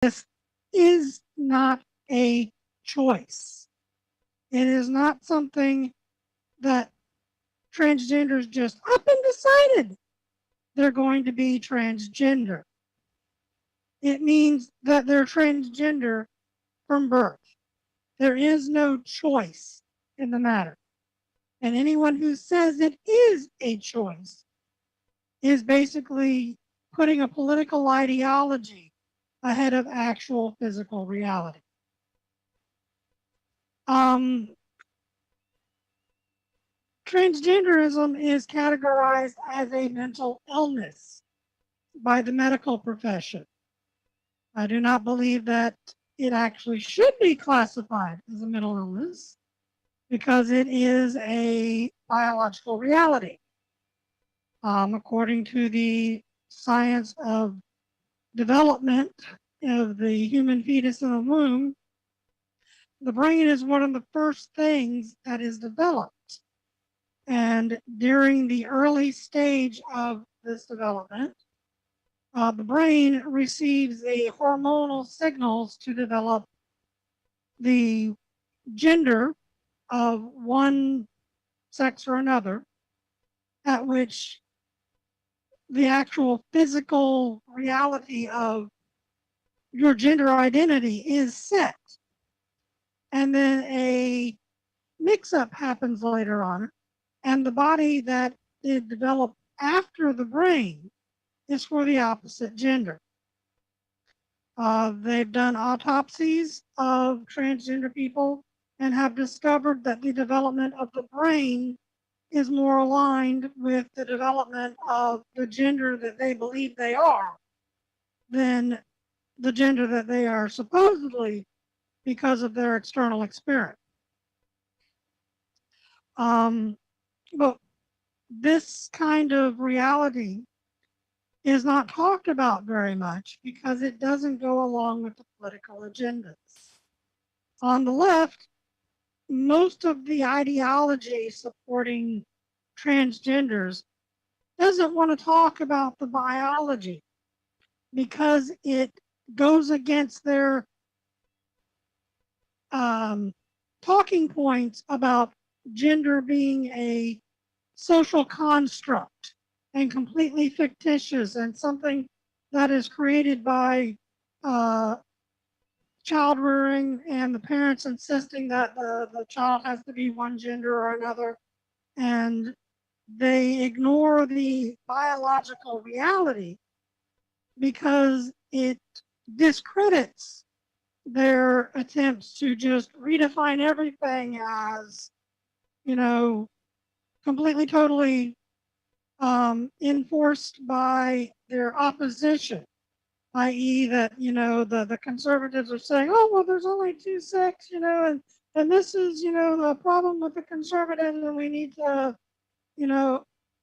This is not a choice. It is not something that transgenders just up and decided they're going to be transgender. It means that they're transgender from birth. There is no choice in the matter. And anyone who says it is a choice is basically putting a political ideology ahead of actual physical reality. Transgenderism is categorized as a mental illness by the medical profession. I do not believe that it actually should be classified as a mental illness because it is a biological reality. According to the science of development of the human fetus in the womb, the brain is one of the first things that is developed. And during the early stage of this development, the brain receives the hormonal signals to develop the gender of one sex or another, at which the actual physical reality of your gender identity is set. And then a mix-up happens later on, and the body that is developed after the brain is for the opposite gender. They've done autopsies of transgender people and have discovered that the development of the brain is more aligned with the development of the gender that they believe they are than the gender that they are supposedly because of their external experience. But this kind of reality is not talked about very much because it doesn't go along with the political agendas. On the left, most of the ideology supporting transgenders doesn't want to talk about the biology because it goes against their talking points about gender being a social construct and completely fictitious and something that is created by child rearing and the parents insisting that the child has to be one gender or another. And they ignore the biological reality because it discredits their attempts to just redefine everything as, completely, totally enforced by their opposition, i.e. that, the conservatives are saying, oh, well, there's only two sex, and this is, the problem with the conservatives, and we need to,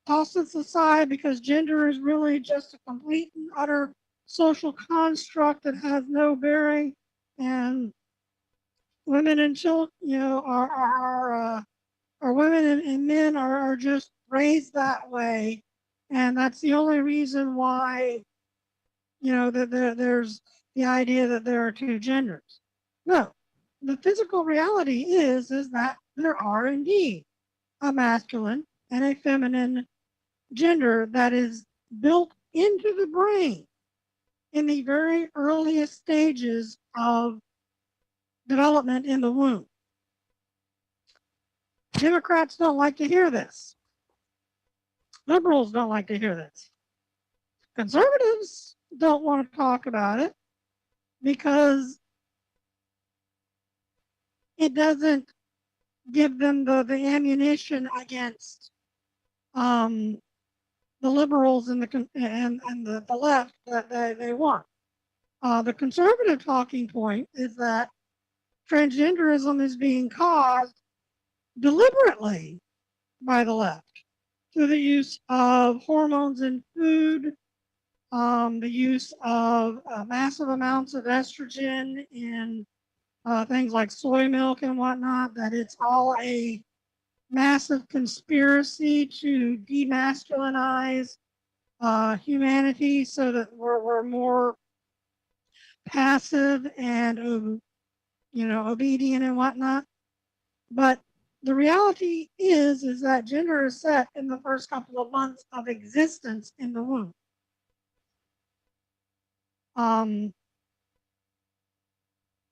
toss this aside because gender is really just a complete and utter social construct that has no bearing, and women and children, are women and men are just raised that way, and that's the only reason why, that there's the idea that there are two genders. No, the physical reality is that there are indeed a masculine and a feminine gender that is built into the brain in the very earliest stages of development in the womb. Democrats don't like to hear this. Liberals don't like to hear this. Conservatives don't want to talk about it because it doesn't give them the ammunition against the liberals and the left that they want. The conservative talking point is that transgenderism is being caused deliberately by the left through the use of hormones in food, the use of massive amounts of estrogen in things like soy milk and whatnot, that it's all a massive conspiracy to demasculinize humanity so that we're more passive and, obedient and whatnot. But the reality is that gender is set in the first couple of months of existence in the womb.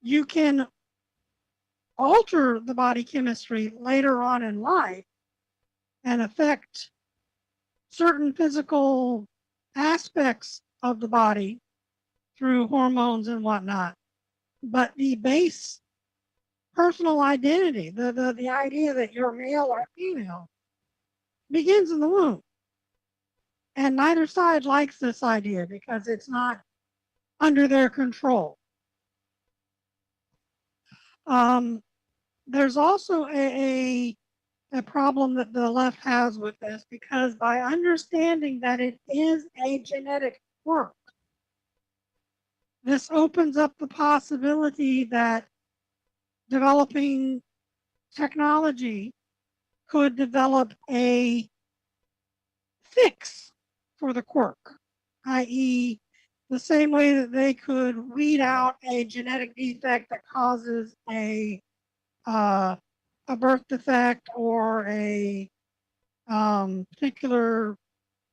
You can alter the body chemistry later on in life and affect certain physical aspects of the body through hormones and whatnot. But the base personal identity, the idea that you're male or female, begins in the womb. And neither side likes this idea because it's not under their control. There's also a problem that the left has with this, because by understanding that it is a genetic quirk, this opens up the possibility that developing technology could develop a fix for the quirk, i.e., the same way that they could weed out a genetic defect that causes a birth defect or a particular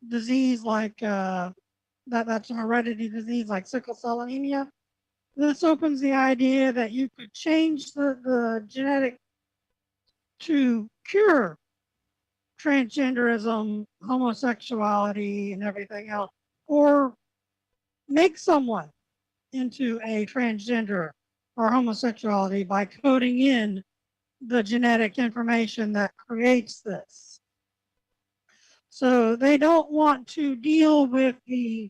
disease like that's a hereditary disease like sickle cell anemia. This opens the idea that you could change the genetic to cure transgenderism, homosexuality, and everything else, or make someone into a transgender or homosexuality by coding in the genetic information that creates this. So they don't want to deal with the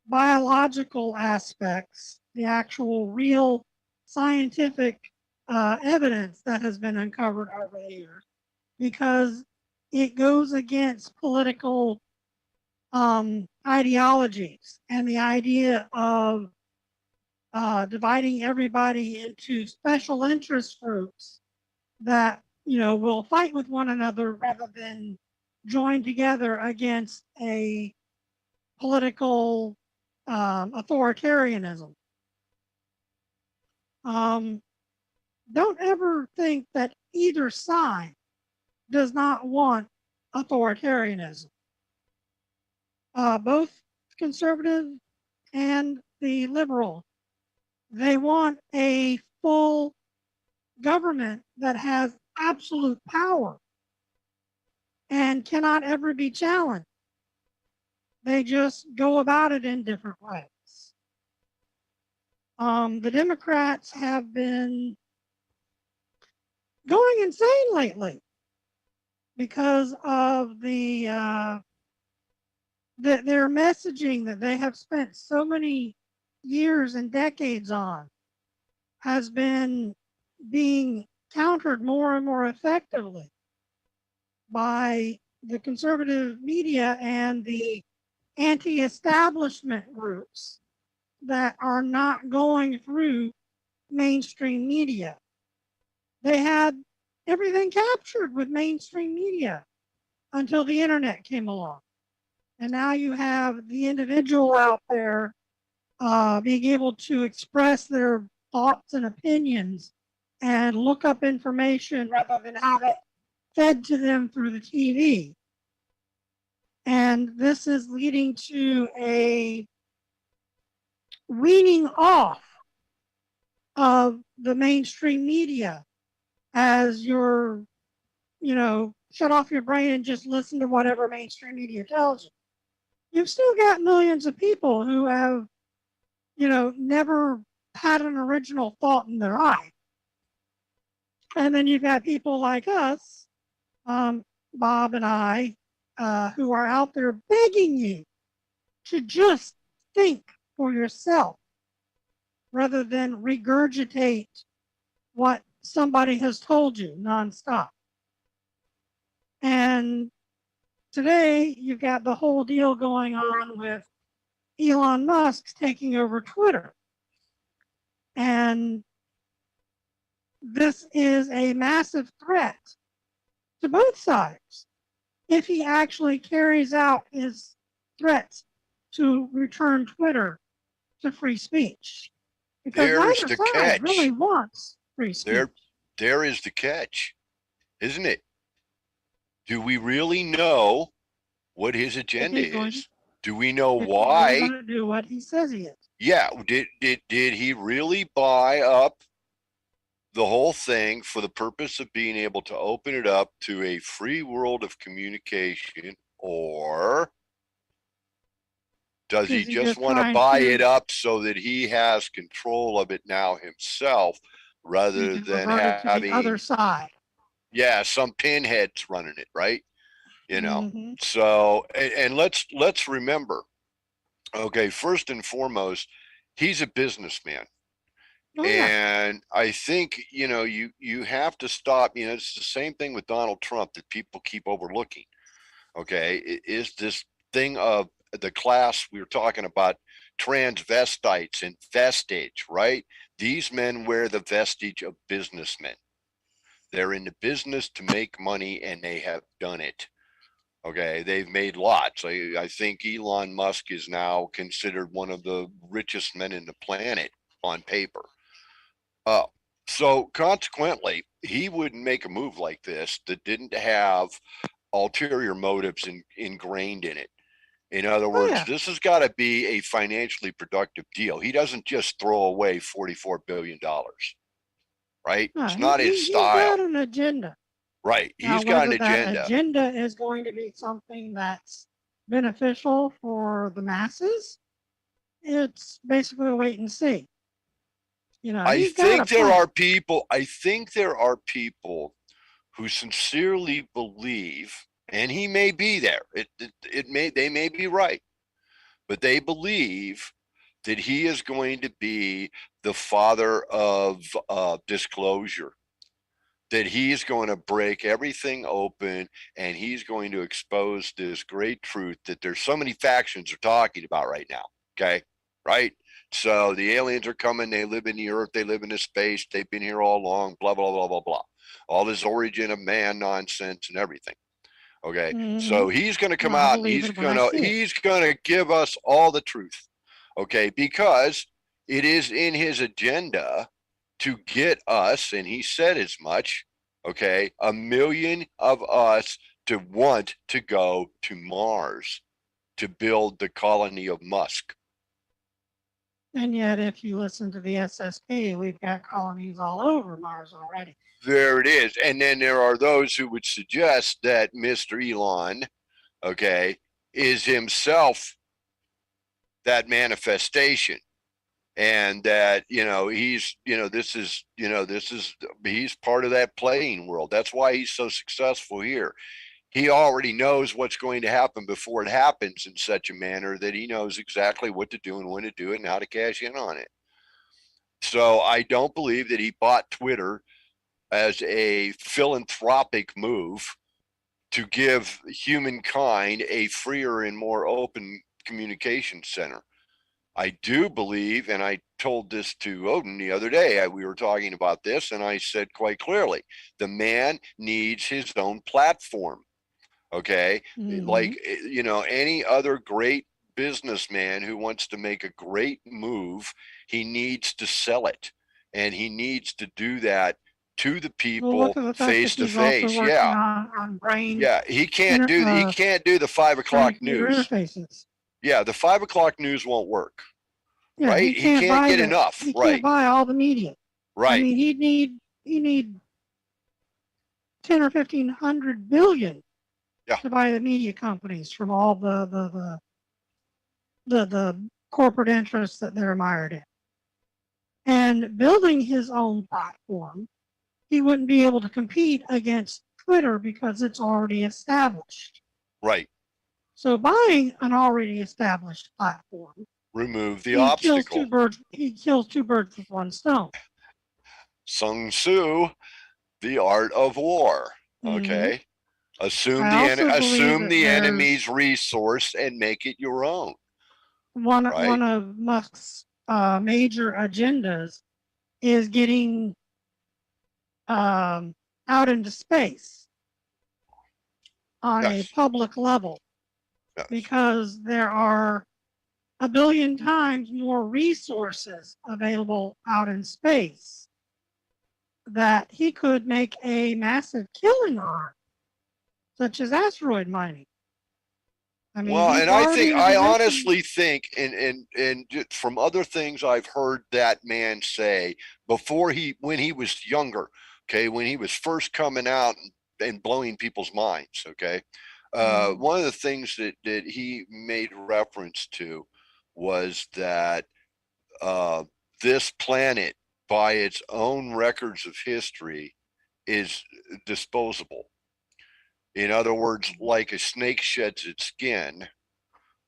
biological aspects, the actual real scientific evidence that has been uncovered over the years, because it goes against political ideologies and the idea of dividing everybody into special interest groups that will fight with one another rather than join together against a political authoritarianism. Don't ever think that either side does not want authoritarianism. Both conservative and the liberal, they want a full government that has absolute power and cannot ever be challenged. They just go about it in different ways. The Democrats have been going insane lately because of their messaging that they have spent so many years and decades on has been being countered more and more effectively by the conservative media and the anti-establishment groups that are not going through mainstream media. They had everything captured with mainstream media until the internet came along. And now you have the individual out there being able to express their thoughts and opinions and look up information rather than have it fed to them through the TV. And this is leading to a weaning off of the mainstream media as you're, shut off your brain and just listen to whatever mainstream media tells you. You've still got millions of people who have, never had an original thought in their eye. And then you've got people like us, Bob and I, who are out there begging you to just think for yourself rather than regurgitate what somebody has told you nonstop. And today you've got the whole deal going on with Elon Musk taking over Twitter. And this is a massive threat to both sides if he actually carries out his threats to return Twitter to free speech. Because There's neither the side really catch. wants free speech. There is the catch, isn't it? Do we really know what his If agenda he's going to, is? Do we know if he's really why? going to do what he says he is. Yeah, did he really buy up the whole thing for the purpose of being able to open it up to a free world of communication, or does he Is he just just want to trying buy it to, up so that he has control of it now himself so he rather can than revert it to the other having, side? yeah, some pinheads running it, right? You know. Mm-hmm. So and let's remember, okay, first and foremost, he's a businessman. Oh, yeah. And I think, you have to stop, it's the same thing with Donald Trump that people keep overlooking. Okay, is this thing of the class we were talking about, transvestites and vestige, right? These men wear the vestige of businessmen. They're in the business to make money, and they have done it. Okay, they've made lots. I think Elon Musk is now considered one of the richest men in the planet on paper. Uh, so consequently, he wouldn't make a move like this that didn't have ulterior motives ingrained in it. In other Oh, words, yeah. this has got to be a financially productive deal. He doesn't just throw away $44 billion, right? No, It's not his he's got style, an agenda. right? Now, He's got an whether that agenda. agenda is going to be something that's beneficial for the masses, it's basically a wait and see. I He's got a think there plan. are people. I think there are people who sincerely believe, and he may be there. It may they may be right, but they believe that he is going to be the father of disclosure, that he's going to break everything open, and he's going to expose this great truth that there's so many factions are talking about right now. Okay, right? So the aliens are coming, they live in the earth, they live in the space, they've been here all along, blah blah blah blah blah, all this origin of man nonsense and everything. Okay, Mm-hmm. so he's going to come I out and believe it when I see it. he's going to give us all the truth. Okay, because it is in his agenda to get us, and he said as much. Okay, 1 million of us to want to go to Mars to build the colony of Musk. And yet, if you listen to the SSP, we've got colonies all over Mars already. There it is. And then there are those who would suggest that Mr. Elon, okay, is himself that manifestation, and that he's part of that playing world. That's why he's so successful here. He already knows what's going to happen before it happens in such a manner that he knows exactly what to do and when to do it and how to cash in on it. So I don't believe that he bought Twitter as a philanthropic move to give humankind a freer and more open communication center. I do believe, and I told this to Odin the other day, we were talking about this, and I said quite clearly, the man needs his own platform. Okay. Mm-hmm. Like, any other great businessman who wants to make a great move, he needs to sell it. And he needs to do that to the Well, look people at the fact that face to he's also face. working Yeah. on brain Yeah. He can't do the 5 o'clock brain computer news. interfaces. Yeah. The 5 o'clock news won't work. Yeah, Right. He can't get enough. he can't Right. buy all the media. I Right. mean, he need 10 or 15 hundred billion Yeah. to buy the media companies from all the corporate interests that they're mired in. And building his own platform, he wouldn't be able to compete against Twitter because it's already established. Right. So buying an already established platform, Remove the he kills obstacle. he kills two birds with one stone. Sun Tzu, the art of war. Mm-hmm. Okay. Assume I also believe assume that the there's enemy's resource and make it your own. one Right. of Musk's major agendas is getting out into space on a Yes. public level Yes. because there are a billion times more resources available out in space that he could make a massive killing on, such as asteroid mining. I mean, Well, he's and I already think, in a I position. honestly think, and just from other things I've heard that man say before when he was younger, okay, when he was first coming out and blowing people's minds, okay, one of the things that he made reference to was that uh, this planet, by its own records of history, is disposable. In other words, like a snake sheds its skin,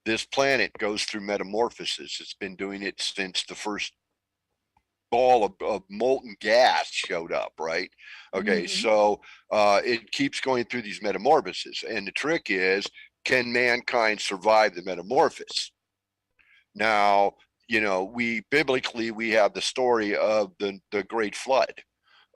this planet goes through metamorphosis. It's been doing it since the first ball of molten gas showed up, right? Okay, so it keeps going through these metamorphoses. And the trick is, can mankind survive the metamorphosis? Now, we biblically, we have the story of the great flood.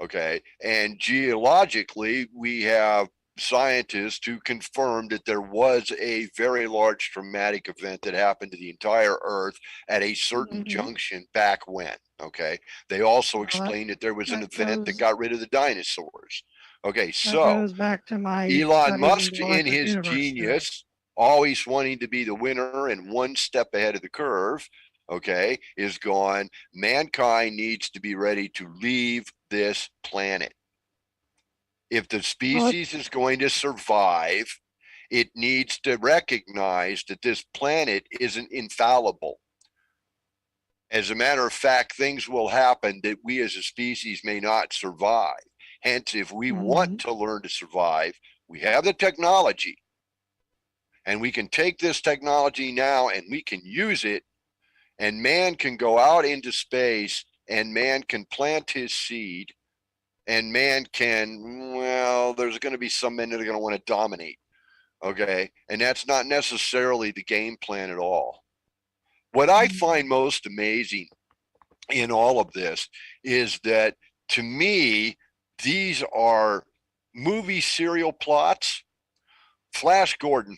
Okay, and geologically, we have scientists who confirmed that there was a very large traumatic event that happened to the entire earth at a certain junction back when. Okay, they also explained that there was an event that got rid of the dinosaurs. Okay, That so goes back to my Elon studies in Musk, the in electric his universe theory. genius, always wanting to be the winner and one step ahead of the curve, okay, is going, mankind needs to be ready to leave this planet. If the species is going to survive, it needs to recognize that this planet isn't infallible. As a matter of fact, things will happen that we as a species may not survive. Hence, if we want to learn to survive, we have the technology, and we can take this technology now and we can use it, and man can go out into space and man can plant his seed, and man can, well, there's going to be some men that are going to want to dominate. Okay. And that's not necessarily the game plan at all. What I find most amazing in all of this is that, to me, these are movie serial plots. Flash Gordon,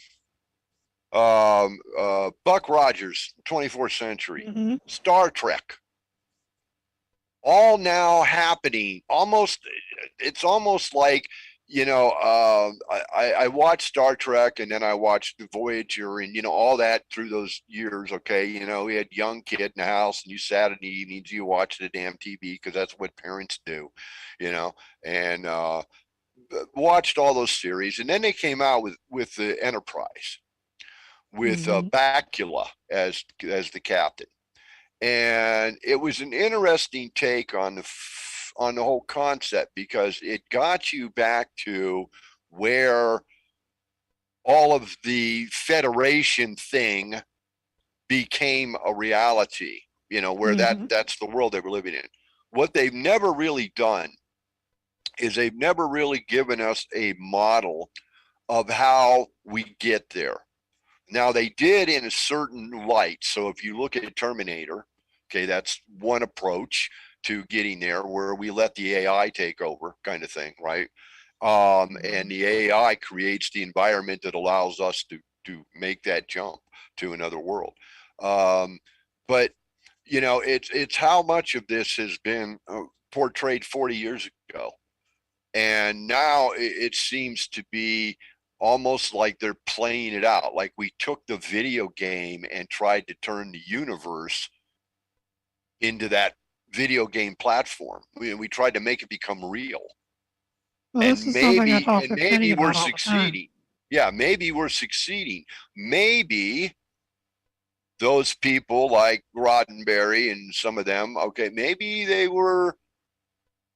Buck Rogers, 24th Century, Star Trek, all now happening almost. It's almost like, I watched Star Trek, and then I watched the Voyager, and all that through those years. Okay, we had a young kid in the house, and you sat in the evenings, you watched the damn TV because that's what parents do, and watched all those series, and then they came out with the Enterprise, with Bakula as the captain, and it was an interesting take on the whole concept, because it got you back to where all of the Federation thing became a reality, where that's the world they were living in. What they've never really done is they've never really given us a model of how we get there. Now, they did in a certain light. So if you look at Terminator, okay, that's one approach to getting there, where we let the AI take over, kind of thing, right? And the AI creates the environment that allows us to make that jump to another world. But it's how much of this has been portrayed 40 years ago, and now it seems to be almost like they're playing it out. Like we took the video game and tried to turn the universe into that video game platform. We tried to make it become real. Well, this is something I talk to Kenny Maybe we're about all the time. succeeding. Yeah, maybe we're succeeding. Maybe those people like Roddenberry and some of them, okay, maybe they were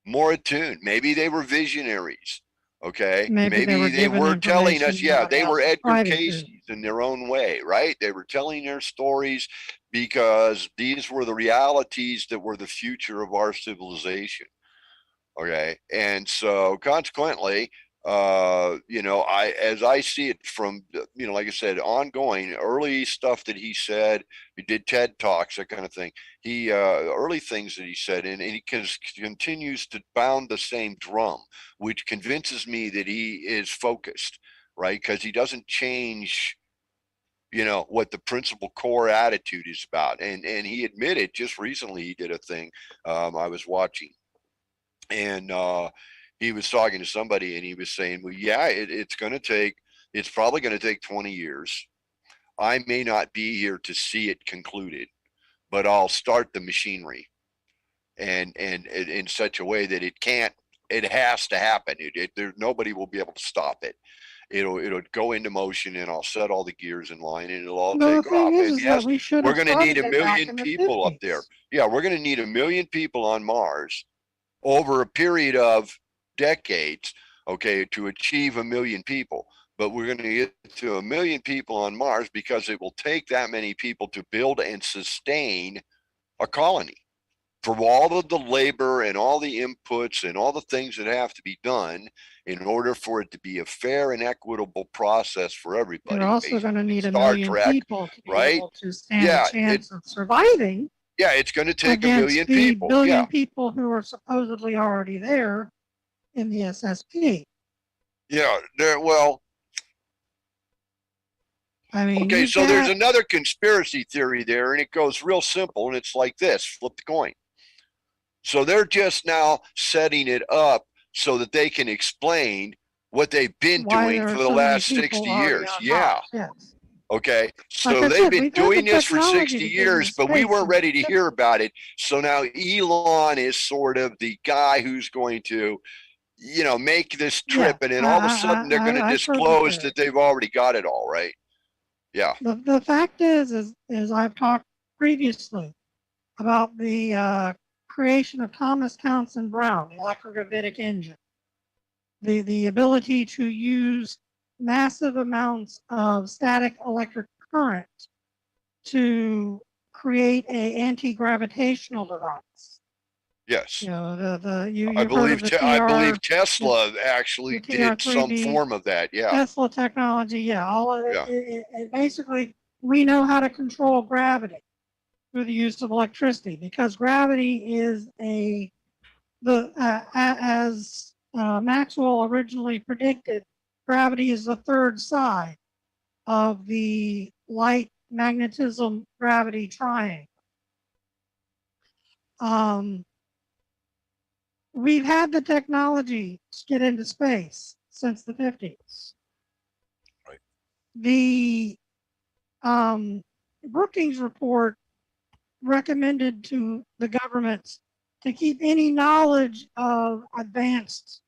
more attuned. Maybe they were visionaries. Okay. Maybe They given were telling information us, yeah, nobody they else were is Edgar privy to. Casey's in their own way, right? They were telling their stories because these were the realities that were the future of our civilization. Okay. And so consequently, as I see it from, like I said, ongoing early stuff that he said, he did TED Talks, that kind of thing. Early things that he said, and he continues to pound the same drum, which convinces me that he is focused, right? Because he doesn't change what the principal core attitude is about. And he admitted just recently, he did a thing I was watching, and he was talking to somebody, and he was saying, well, yeah, it's probably going to take 20 years. I may not be here to see it concluded, but I'll start the machinery, and in such a way that it has to happen. Nobody will be able to stop it. It'll go into motion, and I'll set all the gears in line, and it'll all Well, the take thing off. is, And is that yes, we should we're have going to need started a it back million in the people up there. 50s. Yeah, we're going to need a million people on Mars over a period of decades, okay, to achieve a million people. But we're going to get to a million people on Mars because it will take that many people to build and sustain a colony. For all of the labor and all the inputs and all the things that have to be done in order for it to be a fair and equitable process for everybody. You're also going to need a Star million Trek, people to be right? able to stand a chance of surviving. Yeah, it's going to take a million against the people. billion people who are supposedly already there in the SSP. Yeah, well, I mean, okay, so there's another conspiracy theory there, and it goes real simple, and it's like this: flip the coin. So they're just now setting it up so that they can explain what they've been doing for the last 60 years. Yeah. Yes. Okay. So they've been doing this for 60 years, but we weren't ready to hear about it. So now Elon is sort of the guy who's going to, make this trip. And then all of a sudden they're going to disclose that they've already got it all, right? Yeah. The fact is I've talked previously about the creation of Thomas Townsend Brown, the electrogravitic engine. The ability to use massive amounts of static electric current to create a anti-gravitational device. Yes. I believe Tesla actually did some form of that. Yeah. Tesla technology. Yeah. All of it basically, we know how to control gravity through the use of electricity, because gravity is as Maxwell originally predicted, gravity is the third side of the light magnetism gravity triangle. We've had the technology to get into space since the 50s. Right. The Brookings report recommended to the governments to keep any knowledge of advanced,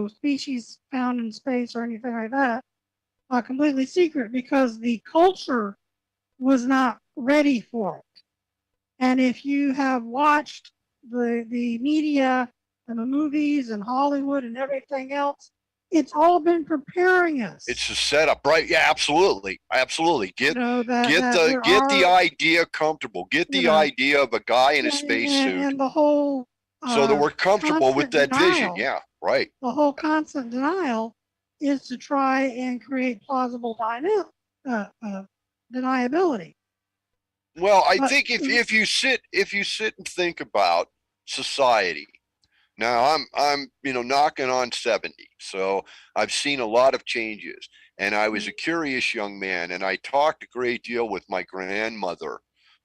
species found in space or anything like that completely secret, because the culture was not ready for it. And if you have watched the media and the movies and Hollywood and everything else, it's all been preparing us. It's a setup, right? Yeah, absolutely. Get the idea comfortable. Get the idea of a guy in a spacesuit, and the whole so that we're comfortable with that vision. Yeah, right. The whole constant denial is to try and create plausible deniability. Well, I think if you sit and think about society. Now I'm knocking on 70, so I've seen a lot of changes, and I was a curious young man, and I talked a great deal with my grandmother,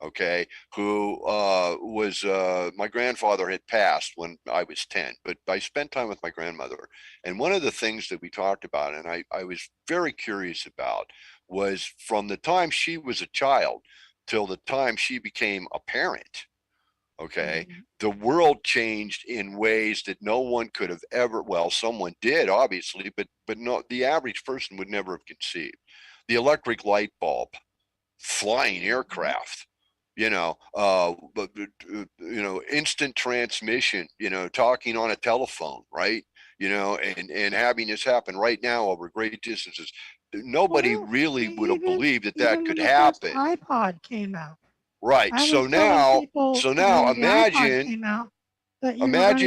okay, who was my grandfather had passed when I was 10, but I spent time with my grandmother, and one of the things that we talked about, and I was very curious about, was from the time she was a child till the time she became a parent. Okay. Mm-hmm. The world changed in ways that no one could have ever, well, someone did, obviously, but no, the average person would never have conceived. The electric light bulb, flying aircraft, instant transmission, talking on a telephone, right? And having this happen right now over great distances. Nobody really would have believed that could happen. The iPod came out. Right. So now imagine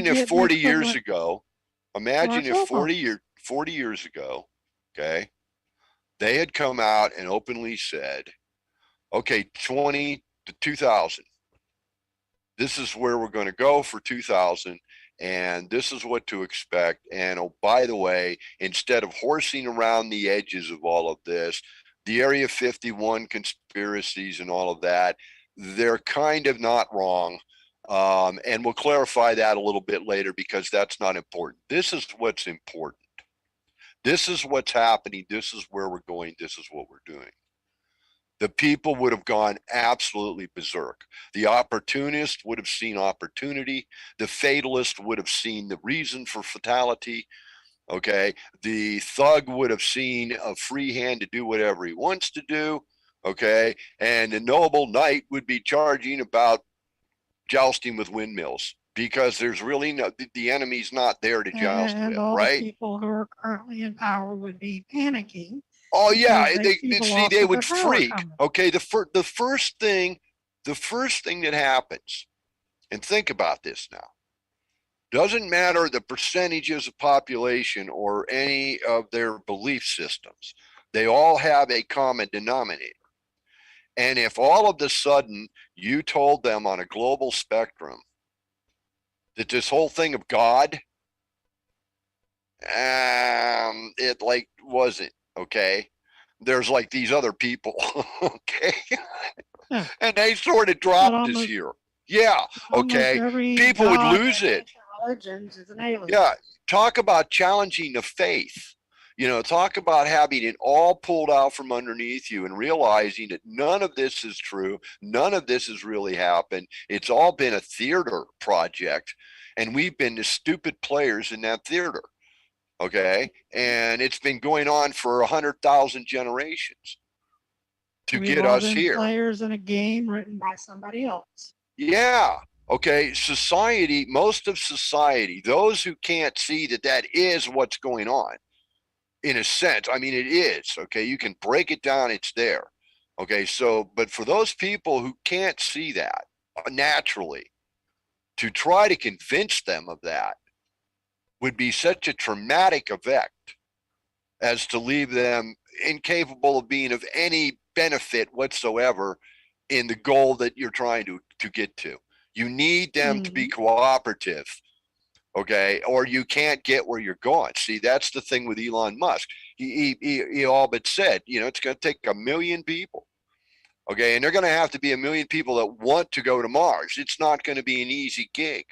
if 40 years ago, okay, they had come out and openly said, okay, 20 to 2000, this is where we're going to go for 2000. And this is what to expect. And oh, by the way, instead of horsing around the edges of all of this, the Area 51 conspiracies and all of that, they're kind of not wrong. And we'll clarify that a little bit later because that's not important. This is what's important. This is what's happening. This is where we're going. This is what we're doing. The people would have gone absolutely berserk. The opportunist would have seen opportunity. The fatalist would have seen the reason for fatality. Okay. The thug would have seen a free hand to do whatever he wants to do. Okay. And the noble knight would be charging about jousting with windmills because there's really no, the enemy's not there to joust And with, all right? the people who are currently in power would be panicking. Oh yeah, because they see they would freak. Okay, the first thing that happens, and think about this now. Doesn't matter the percentages of population or any of their belief systems. They all have a common denominator. And if all of a sudden you told them on a global spectrum that this whole thing of God, it like wasn't, okay? There's like these other people, okay? Yeah. And they sort of dropped us here. Yeah, okay. People would lose it. Yeah, talk about challenging the faith. You know, talk about having it all pulled out from underneath you and realizing that none of this is true. None of this has really happened. It's all been a theater project, and we've been the stupid players in that theater. Okay, and it's been going on for 100,000 generations to get us here. Players in a game written by somebody else. Yeah. Okay. Society, most of society, those who can't see that that is what's going on, in a sense. I mean, it is. Okay. You can break it down. It's there. Okay. So, but for those people who can't see that naturally, to try to convince them of that would be such a traumatic effect as to leave them incapable of being of any benefit whatsoever in the goal that you're trying to get to. You need them to be cooperative, okay, or you can't get where you're going. See, that's the thing with Elon Musk. He all but said, you know, it's going to take 1 million people, okay, and they're going to have to be 1 million people that want to go to Mars. It's not going to be an easy gig.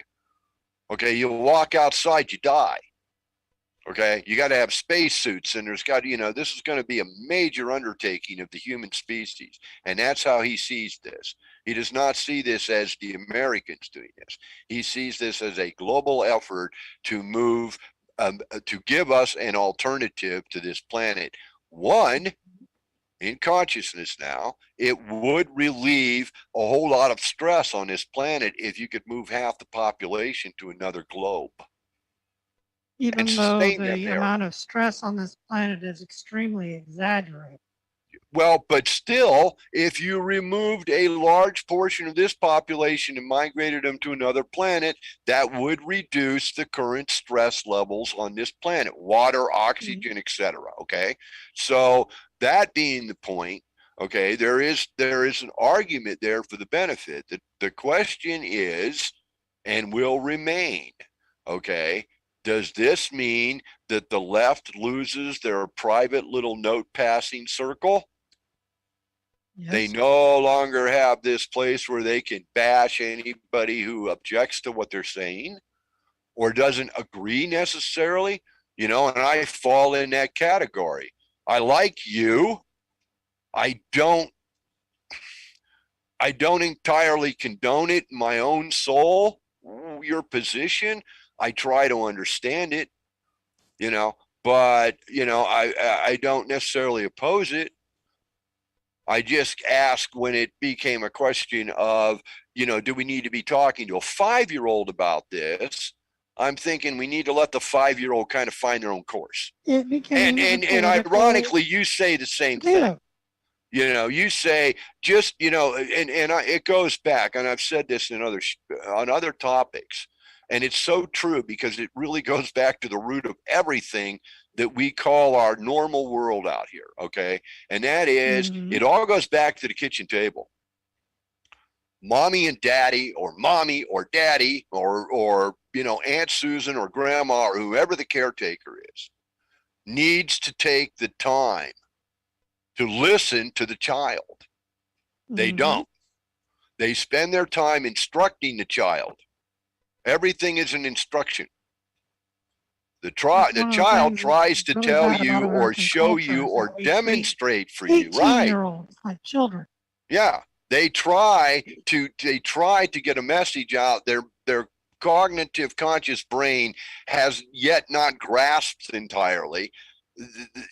Okay, you walk outside, you die. Okay, you got to have spacesuits, and there's got, you know, this is going to be a major undertaking of the human species, and that's how he sees this. He does not see this as the Americans doing this. He sees this as a global effort to move, to give us an alternative to this planet. One, in consciousness now, it would relieve a whole lot of stress on this planet if you could move half the population to another globe. Even though the amount of stress on this planet is extremely exaggerated. Well, but still, if you removed a large portion of this population and migrated them to another planet, that would reduce the current stress levels on this planet, water, oxygen, etc. Okay, so that being the point, okay, there is an argument there for the benefit. The question is, and will remain, okay, does this mean that the left loses their private little note passing circle? Yes. They no longer have this place where they can bash anybody who objects to what they're saying or doesn't agree necessarily, you know, and I fall in that category. I like you. I don't entirely condone it in my own soul, your position. I try to understand it, you know, but, you know, I don't necessarily oppose it. I just asked when it became a question of, you know, do we need to be talking to a 5-year-old about this? I'm thinking we need to let the 5-year-old kind of find their own course. It became and ironically, you say the same thing. You know, you say just, you know, it goes back, and I've said this in on other topics, and it's so true because it really goes back to the root of everything that we call our normal world out here, okay? And that is, it all goes back to the kitchen table. Mommy and daddy, or mommy or daddy, or you know, Aunt Susan or grandma or whoever the caretaker is, needs to take the time to listen to the child. They don't. They spend their time instructing the child. Everything is an instruction. The child tries to really tell bad about you or American show culture you is or that we treat demonstrate for you, right? 18-year-olds like children. Yeah, they try to get a message out. Their cognitive conscious brain has yet not grasped entirely,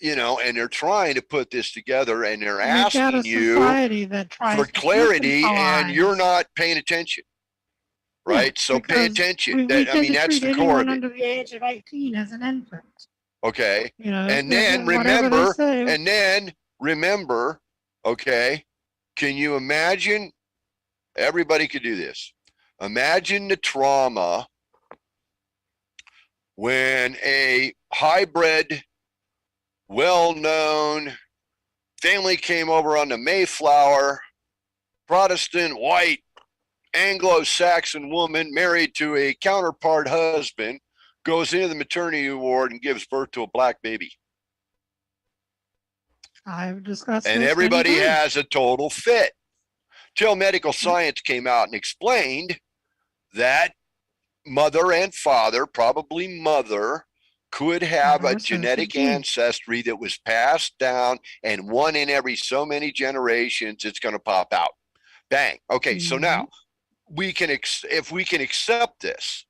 you know, and they're trying to put this together, and they're And we've got a asking you society that tries for to clarity, and you're infantilize. not paying attention, Yeah, right? So pay because attention. we I tend mean, to that's treat the core anyone of it. under the age of 18 as an infant. Okay. You know, And then whatever they remember, say. okay, can you imagine? Everybody could do this. Imagine the trauma when a hybrid, well-known family came over on the Mayflower, Protestant, white, Anglo-Saxon woman married to a counterpart husband, goes into the maternity ward and gives birth to a black baby. I've discussed And this everybody many times. has a total fit. Till medical science came out and explained that mother and father, probably mother, could have a genetic ancestry that was passed down, and one in every so many generations, it's going to pop out. Bang. Okay, so now we can, if we can accept this,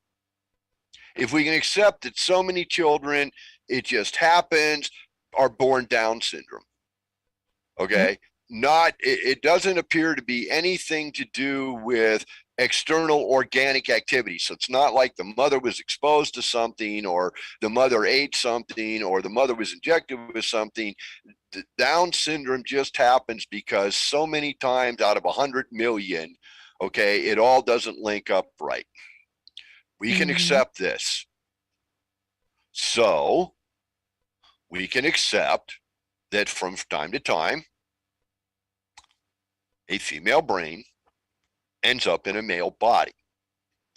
if we can accept that so many children, it just happens, are born Down syndrome. Okay, it doesn't appear to be anything to do with external organic activity. So it's not like the mother was exposed to something, or the mother ate something, or the mother was injected with something. The Down syndrome just happens because so many times out of 100 million, okay, it all doesn't link up right. We can accept this. So we can accept that from time to time, a female brain ends up in a male body.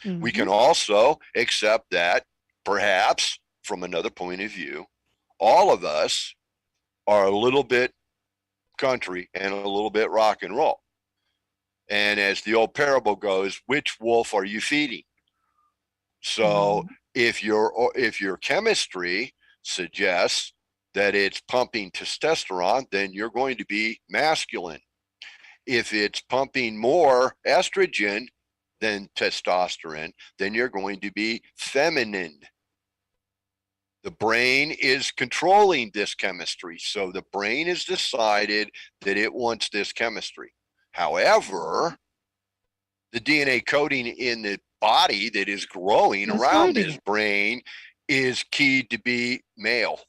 We can also accept that perhaps from another point of view, all of us are a little bit country and a little bit rock and roll. And as the old parable goes, which wolf are you feeding? So if your chemistry suggests that it's pumping testosterone, then you're going to be masculine. If it's pumping more estrogen than testosterone, then you're going to be feminine. The brain is controlling this chemistry. So the brain has decided that it wants this chemistry. However, the DNA coding in the body that is growing around this brain is keyed to be male.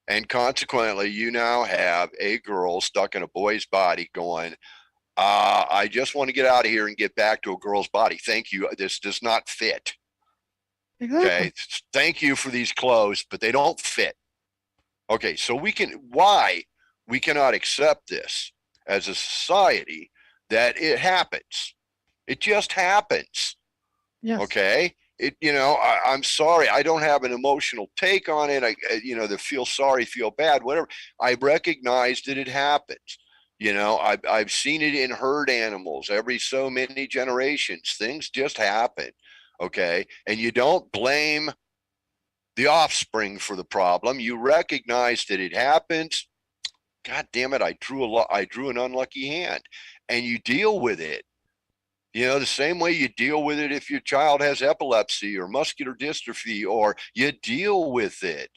And consequently, you now have a girl stuck in a boy's body going, I just want to get out of here and get back to a girl's body. Thank you. This does not fit. Okay. Thank you for these clothes, but they don't fit. Okay. So why we cannot accept this as a society, that it happens. It just happens. Yes. Okay. I'm sorry. I don't have an emotional take on it. The feel sorry, feel bad, whatever. I recognize that it happens. I've seen it in herd animals every so many generations. Things just happen. Okay. And you don't blame the offspring for the problem. You recognize that it happens. God damn it. I drew an unlucky hand, and you deal with it. The same way you deal with it if your child has epilepsy or muscular dystrophy, or you deal with it.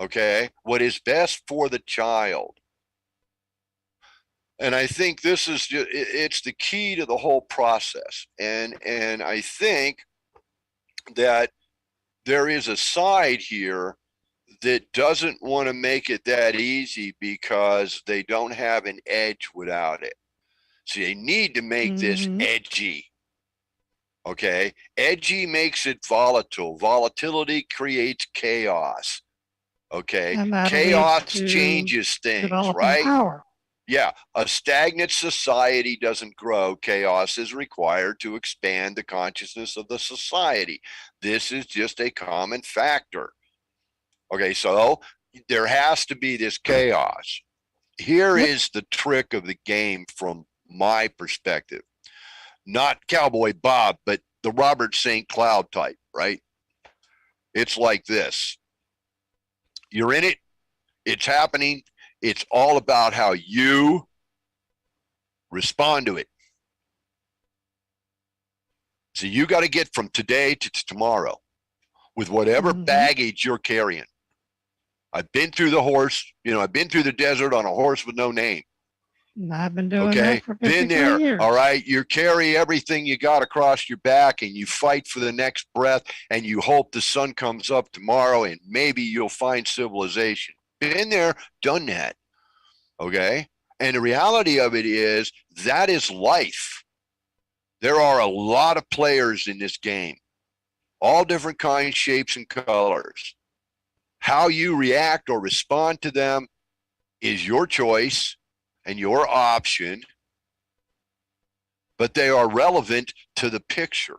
Okay. What is best for the child. And I think this is it's the key to the whole process. And I think that there is a side here that doesn't want to make it that easy because they don't have an edge without it. So they need to make this edgy. Okay. Edgy makes it volatile. Volatility creates chaos. Okay. Chaos changes things, right? Power. Yeah. A stagnant society doesn't grow. Chaos is required to expand the consciousness of the society. This is just a common factor. Okay. So there has to be this chaos. here Yep. is the trick of the game from my perspective. Not Cowboy Bob, but the Robert St. Cloud type, right? It's like this. You're in it. It's happening. It's all about how you respond to it. So you got to get from today to tomorrow with whatever baggage you're carrying. I've been through the horse, I've been through the desert on a horse with no name. I've been doing that for 53 been there. years. All right. You carry everything you got across your back and you fight for the next breath and you hope the sun comes up tomorrow and maybe you'll find civilization. Been there, done that. Okay. And the reality of it is that is life. There are a lot of players in this game, all different kinds, shapes, and colors. How you react or respond to them is your choice and your option, but they are relevant to the picture.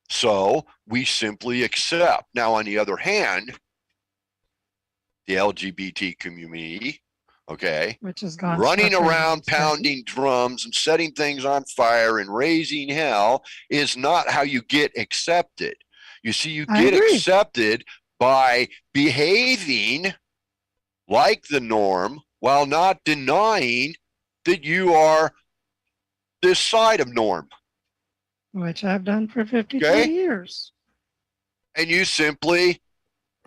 So we simply accept. Now, on the other hand, the LGBT community, okay, which has gone running sucker around crazy. pounding drums and setting things on fire and raising hell is not how you get accepted. You see, you get accepted by behaving like the norm while not denying that you are this side of norm. Which I've done for 53 years. And you simply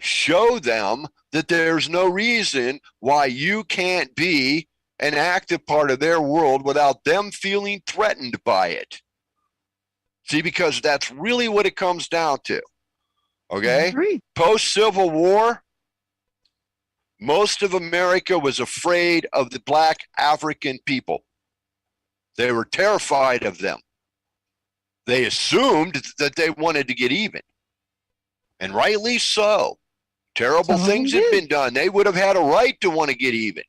show them that there's no reason why you can't be an active part of their world without them feeling threatened by it. See, because that's really what it comes down to. Okay? Post-Civil War, most of America was afraid of the black African people. They were terrified of them. They assumed that they wanted to get even. And rightly so. Terrible things had been done. They would have had a right to want to get even.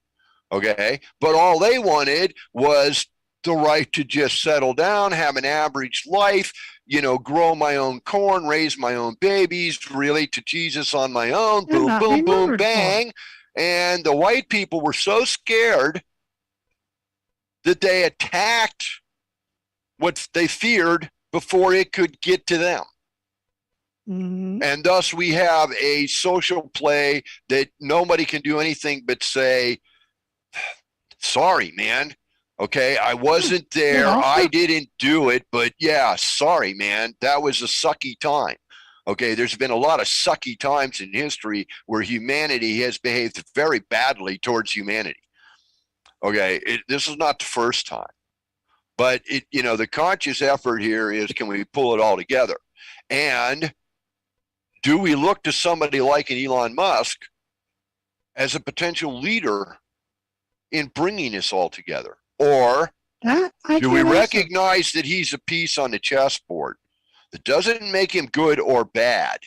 Okay? But all they wanted was the right to just settle down, have an average life, grow my own corn, raise my own babies, relate to Jesus on my own, boom, boom, boom, bang. And the white people were so scared that they attacked what they feared before it could get to them. And thus we have a social play that nobody can do anything but say, sorry, man. Okay, I wasn't there. I didn't do it. But yeah, sorry, man. That was a sucky time. Okay, there's been a lot of sucky times in history where humanity has behaved very badly towards humanity. Okay, this is not the first time. But, the conscious effort here is, can we pull it all together? And do we look to somebody like an Elon Musk as a potential leader in bringing this all together? Or do we recognize that he's a piece on the chessboard? That doesn't make him good or bad,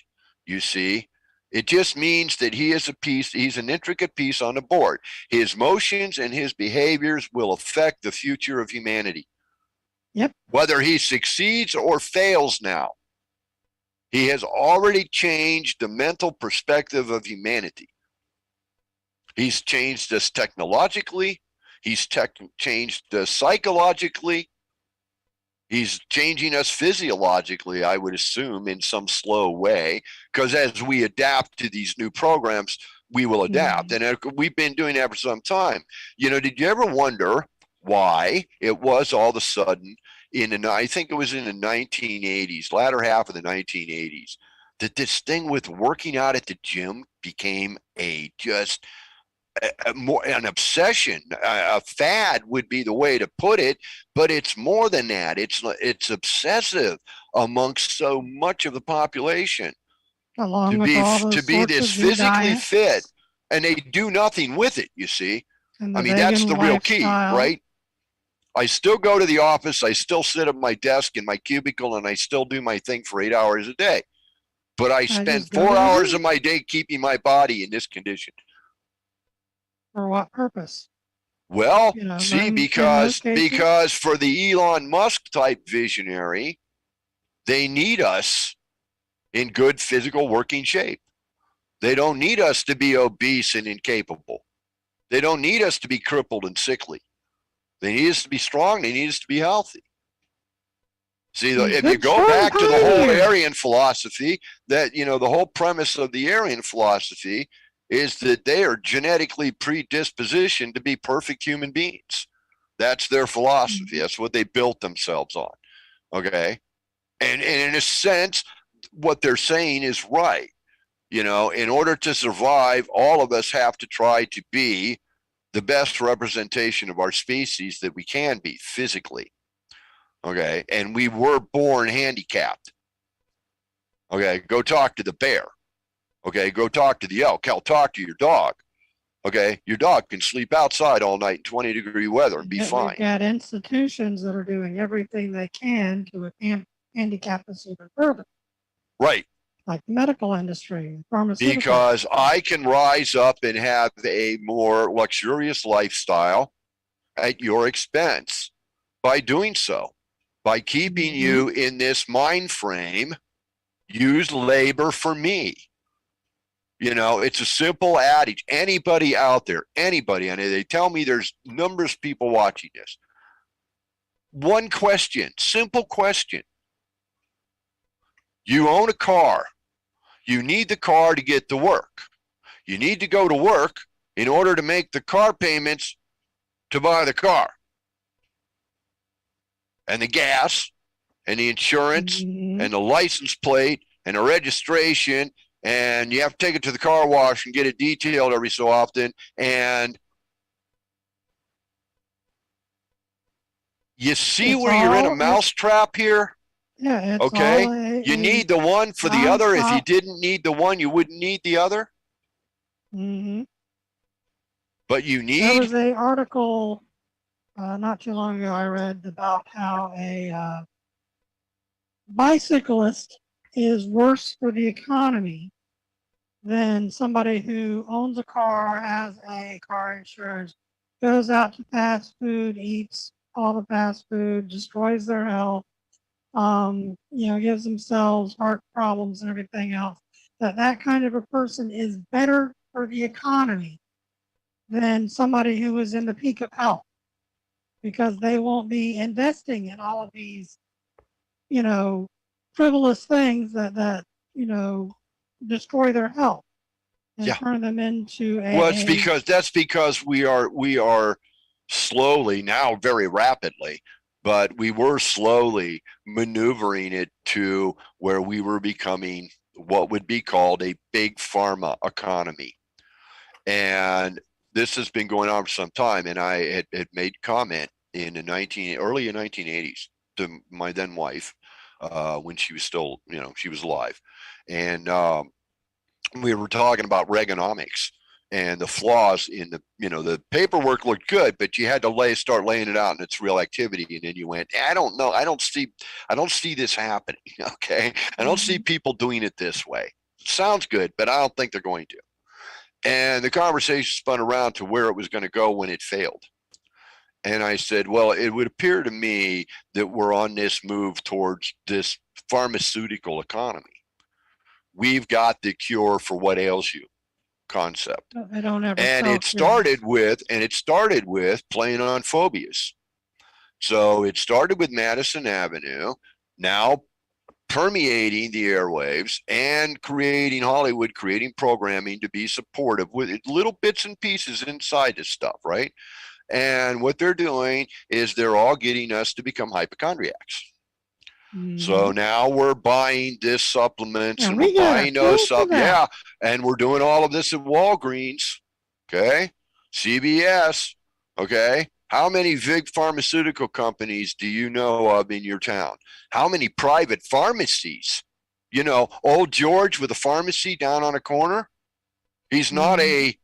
you see. It just means that he is a piece, he's an intricate piece on the board. His motions and his behaviors will affect the future of humanity. Yep. Whether he succeeds or fails now, he has already changed the mental perspective of humanity. He's changed us technologically. He's changed us psychologically. He's changing us physiologically, I would assume, in some slow way, because as we adapt to these new programs, we will adapt. And we've been doing that for some time. Did you ever wonder why it was all of a sudden I think it was in the 1980s, latter half of the 1980s, that this thing with working out at the gym became an obsession, a fad would be the way to put it, but it's more than that. It's obsessive amongst so much of the population. Along with all those to be this physically fit, and they do nothing with it, you see. That's the real key, right? I still go to the office, I still sit at my desk in my cubicle, and I still do my thing for 8 hours a day. But I spend 4 hours of my day keeping my body in this condition. For what purpose? Well, because for the Elon Musk type visionary, they need us in good physical working shape. They don't need us to be obese and incapable. They don't need us to be crippled and sickly. They need us to be strong. They need us to be healthy. See, if you go back to the whole Aryan philosophy, that, the whole premise of the Aryan philosophy is that they are genetically predispositioned to be perfect human beings. That's their philosophy. That's what they built themselves on. Okay. And in a sense, what they're saying is right. In order to survive, all of us have to try to be the best representation of our species that we can be physically. Okay. And we were born handicapped. Okay. Go talk to the bear. Okay. Go talk to the elk. Hell, talk to your dog. Okay. Your dog can sleep outside all night in 20-degree weather and be fine. We've got institutions that are doing everything they can to handicap us even further. Right. Like the medical industry, pharmaceutical. Because I can rise up and have a more luxurious lifestyle at your expense by doing so. By keeping you in this mind frame, use labor for me. It's a simple adage. Anybody out there, anybody, and they tell me there's numerous people watching this. One question, simple question. You own a car. You need the car to get to work. You need to go to work in order to make the car payments to buy the car. And the gas, and the insurance, and the license plate, and the registration, and you have to take it to the car wash and get it detailed every so often. And you see where you're in a mousetrap here? Yeah. Okay. You need the one for the other. If you didn't need the one, you wouldn't need the other. But you need. There was an article not too long ago I read about how a bicyclist is worse for the economy than somebody who owns a car, has a car insurance, goes out to fast food, eats all the fast food, destroys their health, gives themselves heart problems and everything else. That kind of a person is better for the economy than somebody who is in the peak of health, because they won't be investing in all of these, frivolous things that destroy their health and turn them into a. Well, that's because we are slowly now, very rapidly, but we were slowly maneuvering it to where we were becoming what would be called a big pharma economy. And this has been going on for some time. And I had made comment in the early 1980s to my then wife, when she was still, she was alive. And we were talking about Reaganomics and the flaws in the paperwork looked good, but you had to start laying it out in its real activity. And then you went, I don't know. I don't see this happening. Okay. I don't see people doing it this way. It sounds good, but I don't think they're going to. And the conversation spun around to where it was going to go when it failed. And I said, well, it would appear to me that we're on this move towards this pharmaceutical economy. We've got the cure for what ails you concept. I don't ever. And it started with playing on phobias. So it started with Madison Avenue, now permeating the airwaves and creating Hollywood, creating programming to be supportive with little bits and pieces inside this stuff, right? And what they're doing is they're all getting us to become hypochondriacs. So now we're buying this supplements and we're buying those supplements. Yeah. And we're doing all of this at Walgreens. Okay. CVS. Okay. How many big pharmaceutical companies do you know of in your town? How many private pharmacies? Old George with a pharmacy down on a corner. He's not a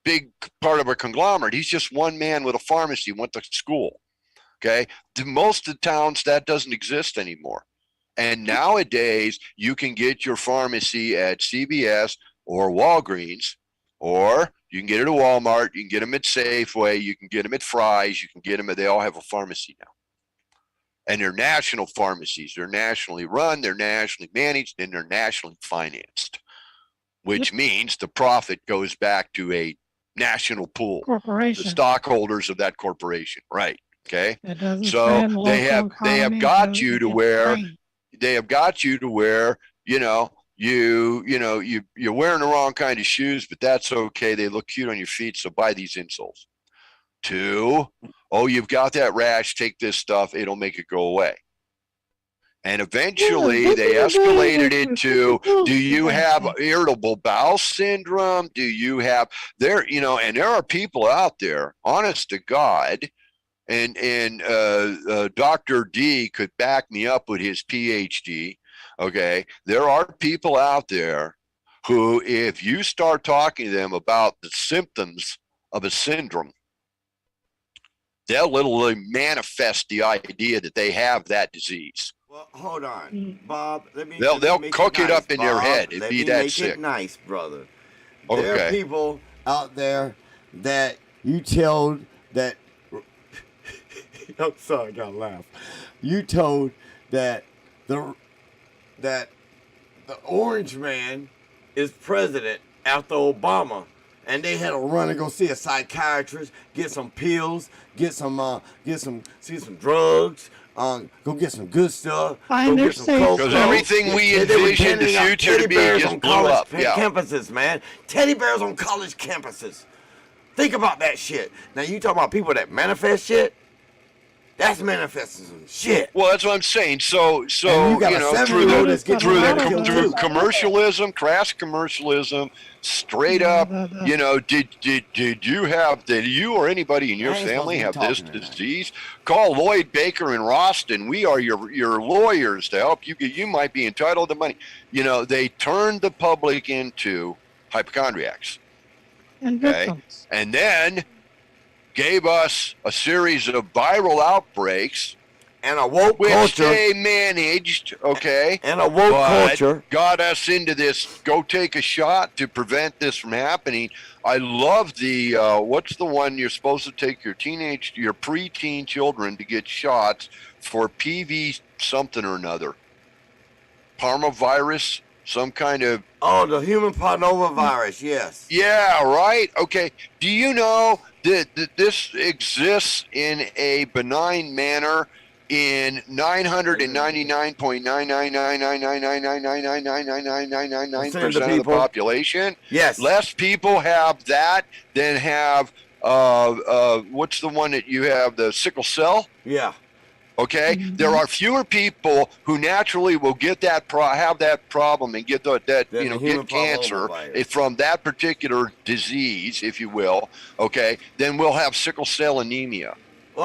big part of a conglomerate. He's just one man with a pharmacy, went to school. Okay. Most of the towns that doesn't exist anymore. And nowadays you can get your pharmacy at CVS or Walgreens, or you can get it at Walmart. You can get them at Safeway. You can get them at Fry's. You can get them they all have a pharmacy now. And they're national pharmacies. They're nationally run. They're nationally managed, and they're nationally financed, which means the profit goes back to a national pool, the Corporation. stockholders of that corporation, right? Okay, It doesn't say so in the they local have economy, got you to it's where brain. they have got you to where you're wearing the wrong kind of shoes, but that's okay. They look cute on your feet, so buy these insoles. 2, oh, you've got that rash. Take this stuff; it'll make it go away. And eventually, they escalated it to: do you have irritable bowel syndrome? Do you have and there are people out there, honest to God, and Dr. D could back me up with his PhD. Okay, there are people out there who, if you start talking to them about the symptoms of a syndrome, they'll literally manifest the idea that they have that disease. Well, hold on, Bob. They'll cook it up in their head. It'd be that sick. Make it nice, brother. Okay. There are people out there that you told that. I'm sorry, I gotta laugh. You told that the orange man is president after Obama, and they had to run and go see a psychiatrist, get some pills, see some drugs, go get some good stuff, Find go their get some safe coke. Because everything we They were envisioned the handing out future teddy to be bears just on blew college up. Yeah. campuses, man. Teddy bears on college campuses. Think about that shit. Now you talking about people that manifest shit? That's manifesting some shit. Well, that's what I'm saying. So And you got a 7-year-old that's getting ridiculed through too. commercialism, crass commercialism, straight up, did you or anybody in your I ain't family have supposed this to be talking disease? Call Lloyd Baker in Roston. We are your lawyers to help you. You might be entitled to money. They turned the public into hypochondriacs. And Okay, victims. and then gave us a series of viral outbreaks, and a woke which culture. they managed, okay, and a woke culture got us into this. Go take a shot to prevent this from happening. I love the what's the one you're supposed to take your preteen children to get shots for PV something or another, parmavirus. Some kind of the human papillomavirus, yes. Yeah, right. Okay. Do you know that this exists in a benign manner in 999.9999999999999% of the population? Yes. Less people have that than have what's the one that you have, the sickle cell? Yeah. Okay, there are fewer people who naturally will get have that problem and get get cancer from that particular disease, if you will. Okay, then we'll have sickle cell anemia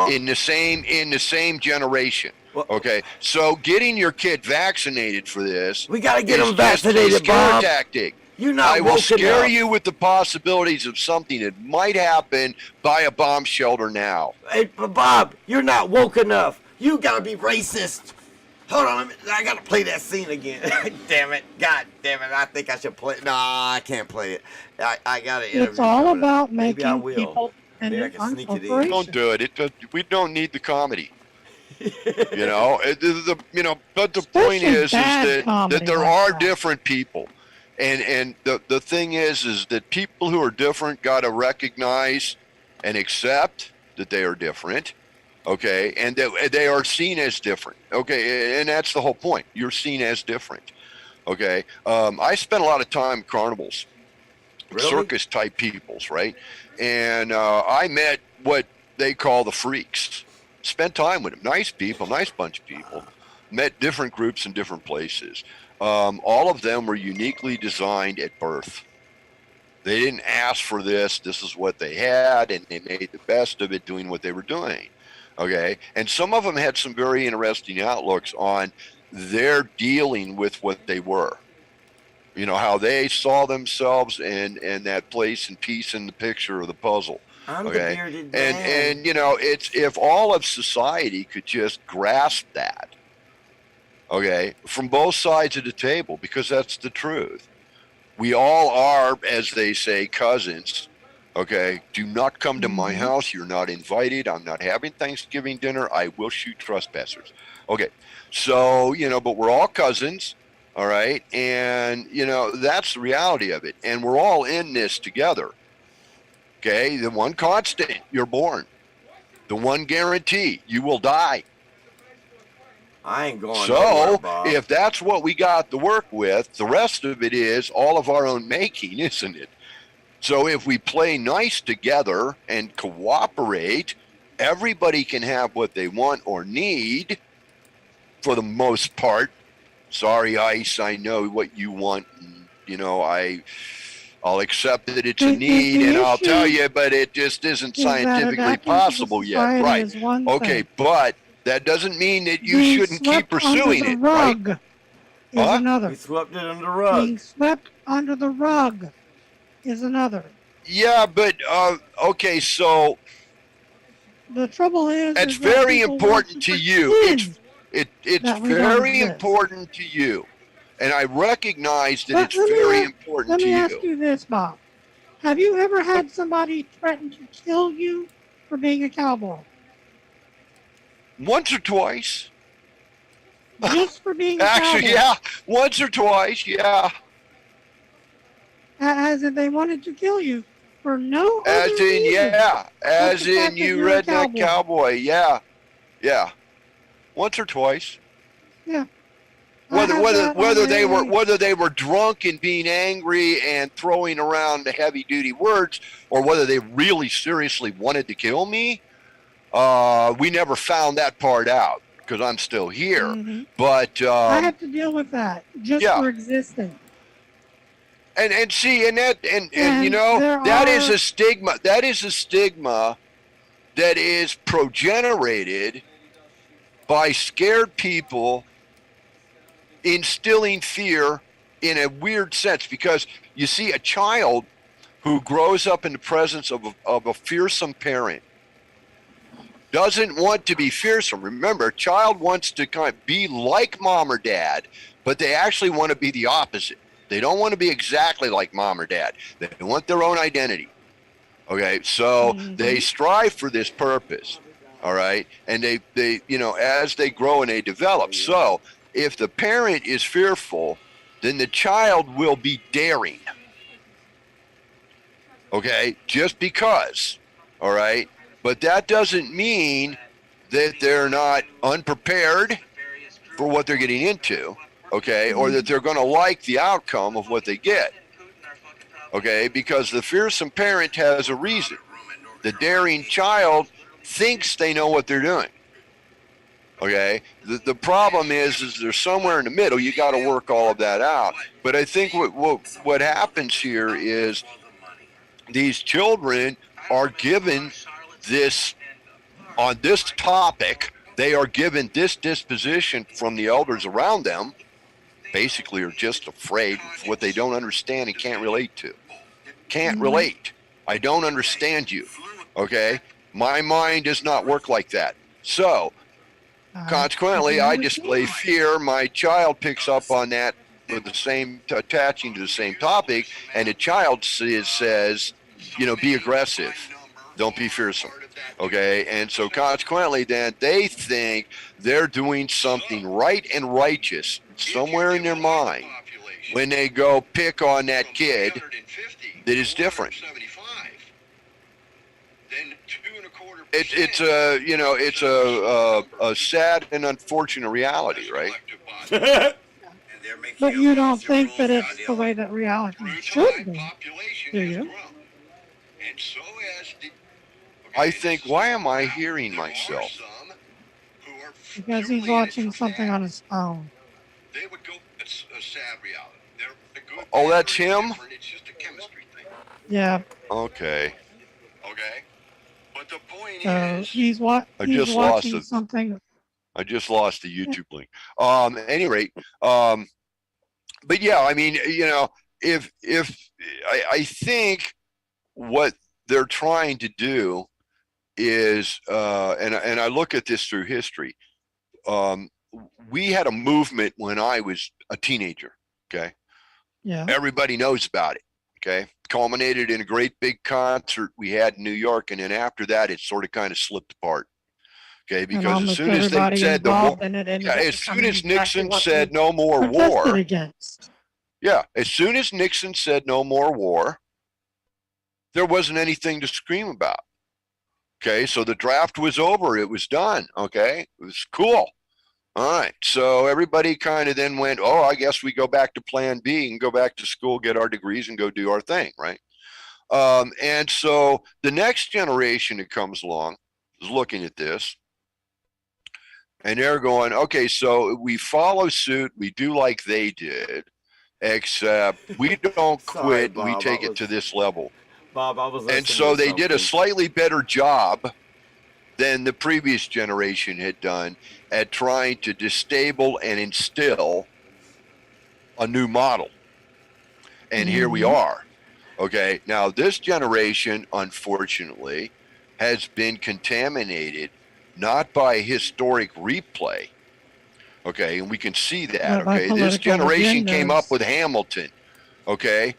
in the same generation. Okay, so getting your kid vaccinated for this, we got to get them vaccinated, Bob. Tactic. You're not I will scare enough. you with the possibilities of something that might happen by a bomb shelter now. Hey, Bob, you're not woke enough. You gotta be racist. Hold on, I gotta play that scene again. Damn it. God damn it. I think I should play it. No, I can't play it. I gotta interview. It's all about making will. people Maybe I can sneak it in. Don't do it. We don't need the comedy. But the point is that there are different people. And the thing is that people who are different got to recognize and accept that they are different. Okay, and they are seen as different. Okay, and that's the whole point. You're seen as different. Okay, I spent a lot of time at carnivals, circus type peoples, right? And I met what they call the freaks. Spent time with them. Nice people, nice bunch of people. Met different groups in different places. All of them were uniquely designed at birth. They didn't ask for this. This is what they had, and they made the best of it doing what they were doing. Okay, and some of them had some very interesting outlooks on their dealing with what they were. How they saw themselves and that place and piece in the picture of the puzzle. I'm the bearded man. And it's if all of society could just grasp that, okay, from both sides of the table, because that's the truth. We all are, as they say, cousins. Okay, do not come to my house. You're not invited. I'm not having Thanksgiving dinner. I will shoot trespassers. Okay, so, but we're all cousins, all right? And, that's the reality of it. And we're all in this together. Okay, the one constant, you're born. The one guarantee, you will die. I ain't going nowhere, So Bob. if that's what we got to work with, the rest of it is all of our own making, isn't it? So if we play nice together and cooperate, everybody can have what they want or need for the most part. Sorry, Ice, I know what you want. And, you know, I'll accept that it's a need, and I'll tell you, but it just isn't scientifically possible yet. Right. Okay, but that doesn't mean that you shouldn't keep pursuing it, right? Is another. He swept it under the rug. Being swept under the rug is another. Yeah, but okay, so the trouble is it's very important to you. It's very important to you, and I recognize that it's very important to you. Let me ask you this, Bob. Have you ever had somebody threaten to kill you for being a cowboy? Once or twice. Just for being a Actually, cowboy? yeah, once or twice, yeah. As if they wanted to kill you for no other As in, reason. yeah. As in, you redneck cowboy. Yeah. Yeah. Once or twice. Yeah. Whether they were drunk and being angry and throwing around heavy duty words, or whether they really seriously wanted to kill me, we never found that part out because I'm still here. Mm-hmm. But I have to deal with that just for existing. And see, and you know, that is a stigma. That is a stigma that is progenerated by scared people instilling fear in a weird sense. Because you see, a child who grows up in the presence of a fearsome parent doesn't want to be fearsome. Remember, a child wants to kind of be like mom or dad, but they actually want to be the opposite. They don't want to be exactly like mom or dad. They want their own identity. Okay, so they strive for this purpose. All right, and they you know, as they grow and they develop. So if the parent is fearful, then the child will be daring. Okay, just because. All right, but that doesn't mean that they're not unprepared for what they're getting into. Okay, or that they're going to like the outcome of what they get. Okay, because the fearsome parent has a reason. The daring child thinks they know what they're doing. Okay, the problem is there's somewhere in the middle. You got to work all of that out. But I think what happens here is these children are given this, on this topic, they are given this disposition from the elders around them. Basically are just afraid of what they don't understand and can't relate to. Can't relate. I don't understand you. Okay? My mind does not work like that. So, consequently, I display fear. My child picks up on that with the same, attaching to the same topic, and the child says, you know, be aggressive. Don't be fearsome. Okay? And so consequently, then they think they're doing something right and righteous somewhere in their mind when they go pick on that kid that is different. It's a, you know, it's a sad and unfortunate reality, right? But you don't think that it's the way that reality should be, do you? I think, why am I hearing myself? Because he's watching something on his phone. It's a sad reality. Oh, that's him? It's just a chemistry thing. Yeah. Okay. But the point is, he's watching something. I just lost the YouTube link. At any rate, but yeah, I mean, you know, if I think what they're trying to do is, and I look at this through history. We had a movement when I was a teenager. Okay. Yeah. Everybody knows about it. Okay. Culminated in a great big concert we had in New York, and then after that, it sort of kind of slipped apart. Okay, because as soon as they said as soon as Nixon said no more war, yeah, as soon as Nixon said no more war, there wasn't anything to scream about. Okay, so the draft was over. It was done. Okay, it was cool. All right, so everybody kind of then went, oh, I guess we go back to plan B and go back to school, get our degrees, and go do our thing, right? And so the next generation that comes along is looking at this, and they're going, okay, so we follow suit, we do like they did, except we don't Sorry, quit, we Bob, take it to this level. Bob, I was listening And so to they did a something. slightly better job than the previous generation had done at trying to destable and instill a new model. And here we are. Okay, now this generation, unfortunately, has been contaminated not by historic replay. Okay, and we can see that. By Okay, this political generation came up agendas. with Hamilton. Okay,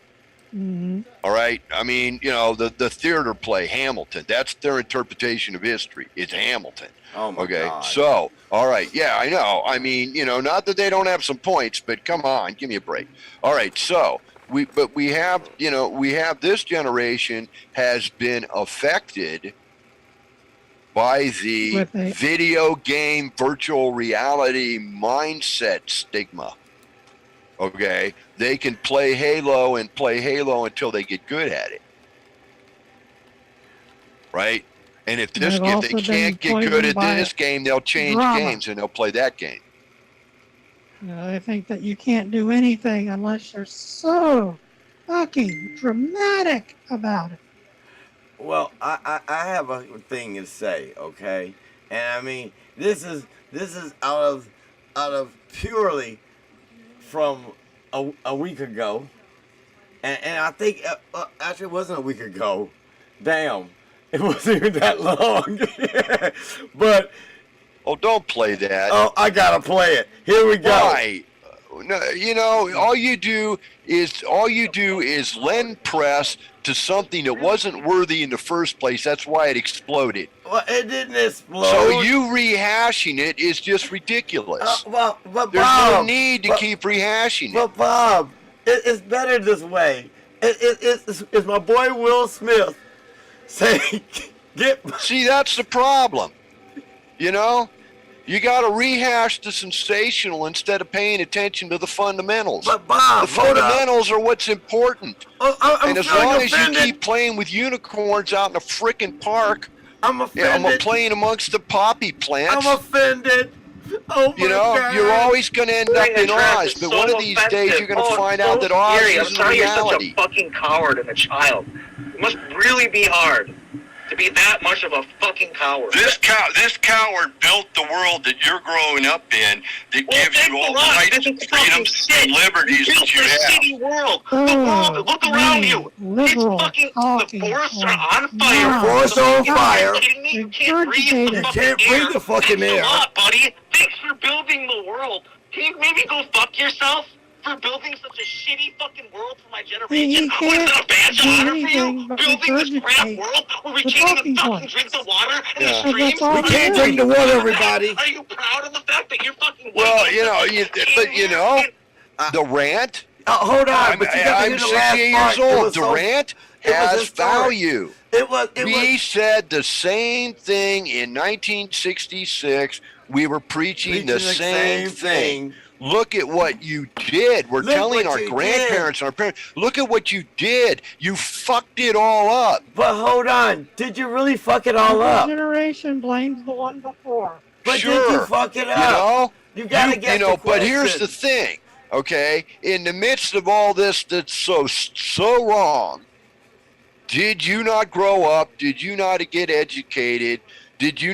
all right. I mean, you know, the theater play Hamilton. That's their interpretation of history. It's Hamilton. Oh my Okay, God. so all right, yeah, I know. I mean, you know, not that they don't have some points, but come on, give me a break. All right, so we have, you know, we have this generation has been affected by the With a- video game virtual reality mindset stigma. Okay, they can play Halo and play Halo until they get good at it, right? And if They've they also can't been get good poisoned at by this game, they'll change drama. games and they'll play that game. You know, they think that you can't do anything unless you're so fucking dramatic about it. Well, I have a thing to say, okay? And I mean, this is out of purely from a week ago, and I think actually it wasn't a week ago. Damn, it wasn't even that long. But Oh, don't play that. oh, I gotta play it. Here we go. Why? No, you know, all you do is lend press to something that wasn't worthy in the first place. That's why it exploded. Well, it didn't explode. So you rehashing it is just ridiculous. Well, but There's Bob, no need to keep rehashing it. But Bob, it's better this way. It's my boy Will Smith saying, "Get." See, that's the problem. You know, you got to rehash the sensational instead of paying attention to the fundamentals. But Bob, The hold up. fundamentals are what's important. I'm And as feeling long as you offended. keep playing with unicorns out in a frickin' park, I'm offended. I'm playing amongst the poppy plants. I'm offended. Oh my You know, God. you're always going to end up in Oz, but one of these days you're going to find out that Oz I'm isn't sorry you're such reality. a fucking coward and a child. It must really be hard to be that much of a fucking coward. This coward built the world that you're growing up in that gives you all the rights, freedoms, and liberties Built that you this have. shitty world. The world. Look around you. It's Liberal fucking. talking The forests on are on fire. now. Forests are on fire. Are you kidding me? You can't breathe the You fucking can't breathe the fucking Thanks air. a lot, buddy. Thanks for building the world. Can you maybe go fuck yourself for building such a shitty fucking world for my generation? He Was can't it a badge of do honor for anything you? but Building this crap regurgitate world where we the can't talking even fucking points. drink the water and Yeah. the streams? That's all We can't drink the water, everybody. Are you proud of the fact that you're fucking Well, white? you know, but you know, the rant, Hold on, but you got to I'm hear the last 68 part. years It old. was The so- rant it was has historic. value. It We was said the same thing in 1966. We were preaching the same thing. Look at what you did. We're Look telling what our you grandparents and our parents, look at what you did. You fucked it all up. But hold on, did you really fuck it all Every up? generation blames the one before. But Sure. did you fuck it up? You know? You gotta get the but here's question. the thing, okay? In the midst of all this that's so wrong, did you not grow up? Did you not get educated?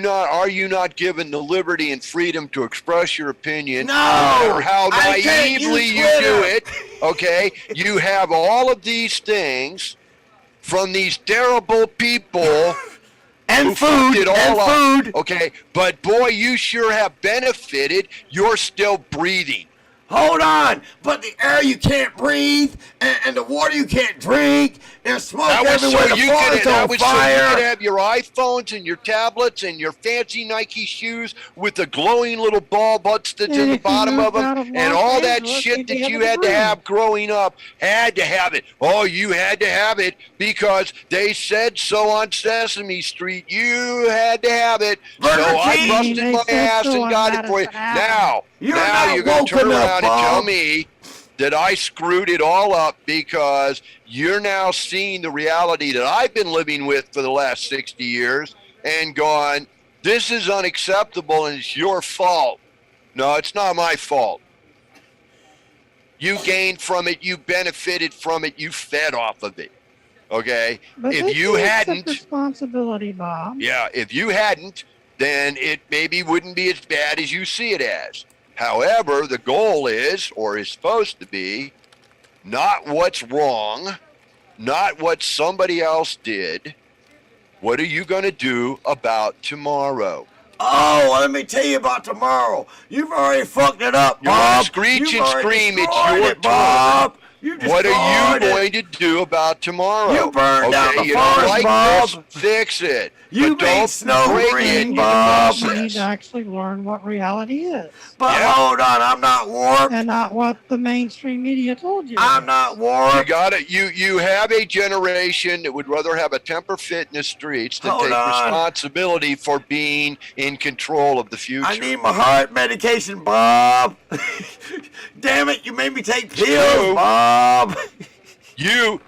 Are you not given the liberty and freedom to express your opinion? No! No matter how I can't naively use you Twitter. do it, okay? You have all of these things from these terrible people And who fucked food, it all and up. food. Okay, but boy, you sure have benefited. You're still breathing. Hold on, but the air you can't breathe, and the water you can't drink, there's smoke everywhere, the forest on fire. So you could have your iPhones and your tablets and your fancy Nike shoes with the glowing little ball butts that's in the bottom of them, and all that shit that you had to have growing up, had to have it. Oh, you had to have it because they said so on Sesame Street. You had to have it. So I busted my ass and got it for you. Now you're going to turn around and tell me that I screwed it all up because you're now seeing the reality that I've been living with for the last 60 years and gone, this is unacceptable and it's your fault. No, it's not my fault. You gained from it. You benefited from it. You fed off of it. Okay? But if you hadn't, responsibility, Bob. Yeah, if you hadn't, then it maybe wouldn't be as bad as you see it as. However, the goal is, or is supposed to be, not what's wrong, not what somebody else did. What are you going to do about tomorrow? Oh, well, let me tell you about tomorrow. You've already fucked it up, You're Bob. going to screech and scream. It's your turn. Bob. What are you going to do about tomorrow? You burned down the you forest, don't like Bob. this, fix it. You but made don't snow break green, it in the Bob. We need process. to actually learn what reality is. But hold on, I'm not warped. And not what the mainstream media told you. I'm not warped. You got it. You have a generation that would rather have a temper fit in the streets than take responsibility for being in control of the future. I need my heart medication, Bob. Damn it, you made me take pills, Bob. You,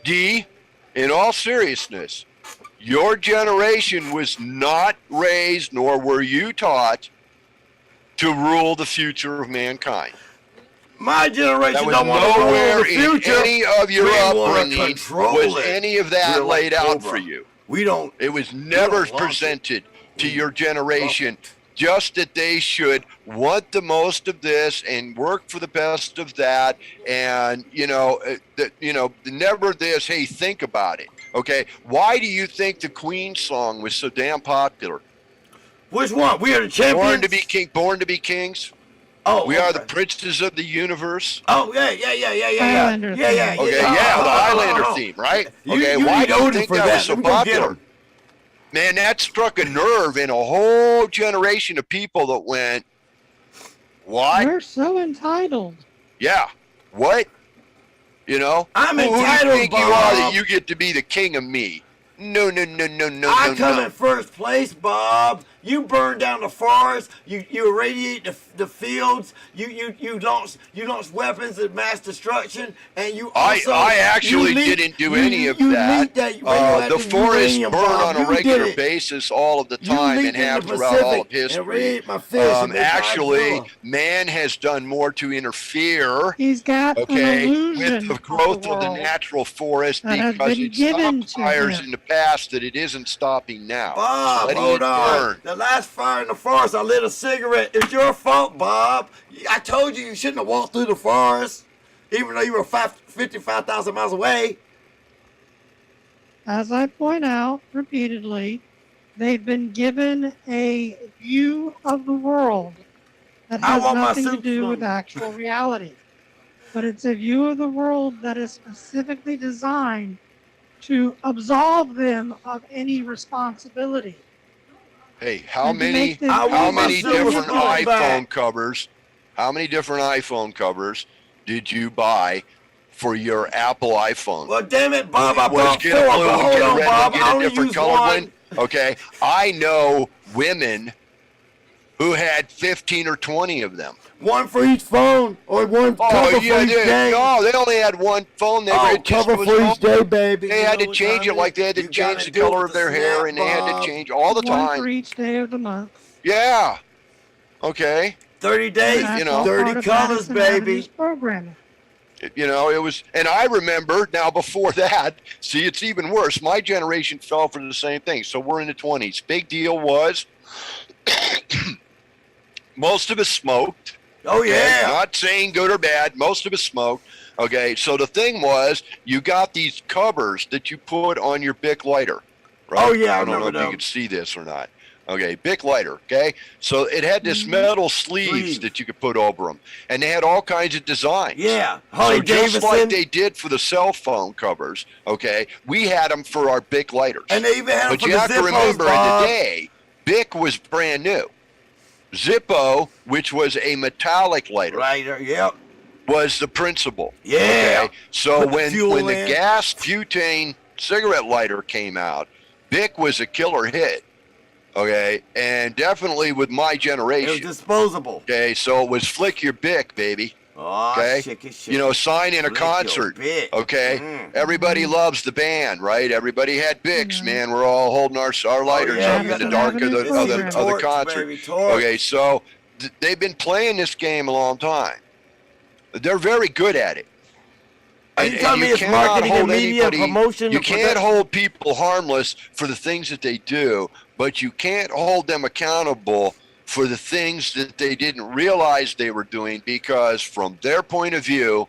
D, in all seriousness, your generation was not raised, nor were you taught to rule the future of mankind. My generation don't want to rule the future. In any of your upbringing was any of that laid out for you. We don't. It was never presented to your generation. Just that they should want the most of this and work for the best of that, and never this. Hey, think about it. Okay, why do you think the Queen song was so damn popular? Which one? We are the champions. Born to be kings. Oh, we are the princes of the universe. Oh yeah. Highlander theme. The Highlander theme, right? Okay, why do you think that was so popular? Man, that struck a nerve in a whole generation of people that went, what? We're so entitled. Yeah. What? I'm entitled, who do you think Bob. you are that you get to be the king of me? No. I come in first place, Bob. You burn down the forest. You irradiate the fields. You launch weapons of mass destruction, and you also. I actually didn't do any of that. The forests burn on a regular basis all of the time and have throughout all of history. Actually, man has done more to interfere. He's got with the growth of the natural forest because it stopped fires in the past that it isn't stopping now. Bob, hold on. The last fire in the forest, I lit a cigarette. It's your fault, Bob. I told you shouldn't have walked through the forest, even though you were 55,000 miles away. As I point out repeatedly, they've been given a view of the world that has nothing to do with actual reality. But it's a view of the world that is specifically designed to absolve them of any responsibility. Hey, how many different iPhone covers? How many different iPhone covers did you buy for your Apple iPhone? Well, damn it, Bob, I bought four, but hold on, Bob, I only used one. Okay, I know women who had 15 or 20 of them. One for each phone, or one cover for each day. No, they only had one phone. They cover for each day, baby. They had to change it like they had to change the color of their hair, and they had to change all the time. One for each day of the month. Yeah. Okay. 30 days, 30 colors, baby. Programming. It was, and I remember now before that, see, it's even worse. My generation fell for the same thing. So we're in the 20s. Big deal was most of us smoked. Oh, yeah. Okay? Not saying good or bad. Most of us smoked. Okay. So the thing was, you got these covers that you put on your Bic lighter. Right? Oh, yeah. I don't know if you could see this or not. Okay, Bic lighter. Okay, so it had this metal sleeves that you could put over them, and they had all kinds of designs. Yeah, Harley So just Davidson. like they did for the cell phone covers, okay, we had them for our Bic lighters. And they even had them But for you the have to Zippos, remember, in Bob. the day, Bic was brand new. Zippo, which was a metallic lighter, Yep. was the principal. Yeah. Okay? So Put the when fuel the in. gas butane cigarette lighter came out, Bic was a killer hit. Okay, and definitely with my It generation. was disposable. Okay, so it was flick your Bic, baby. Oh, Okay, shit. you know, sign in a Flick your concert. Bic. Okay, everybody loves the band, right? Everybody had Bics, man. We're all holding our lighters yeah, up in that's the an dark of avenue the program. of the Torch, concert. baby, torch. Okay, so they've been playing this game a long time. They're very good at it. Are you telling me it's marketing and media promotion? You and can't production? hold people harmless for the things that they do, but you can't hold them accountable for the things that they didn't realize they were doing, because from their point of view,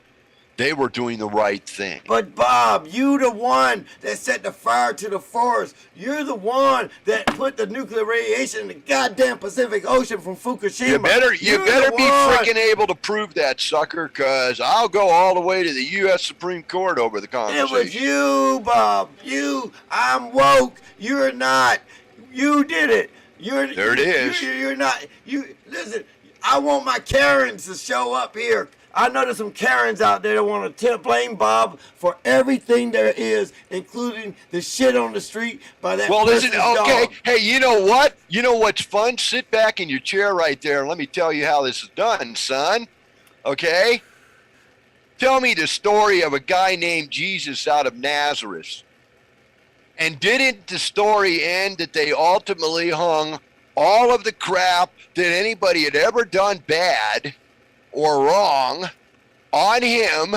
they were doing the right thing. But Bob, you the one that set the fire to the forest. You're the one that put the nuclear radiation in the goddamn Pacific Ocean from Fukushima. You better You're be the one. freaking able to prove that, sucker, because I'll go all the way to the U.S. Supreme Court over the conversation. It was you, Bob. You. I'm woke. You're not. You did it. There it is. You're not. You listen. I want my Karens to show up here. I know there's some Karens out there that want to blame Bob for everything there is, including the shit on the street by that Well, listen, person's okay. dog. Hey, you know what? You know what's fun? Sit back in your chair right there and let me tell you how this is done, son. Okay? Tell me the story of a guy named Jesus out of Nazareth. And didn't the story end that they ultimately hung all of the crap that anybody had ever done bad or wrong on him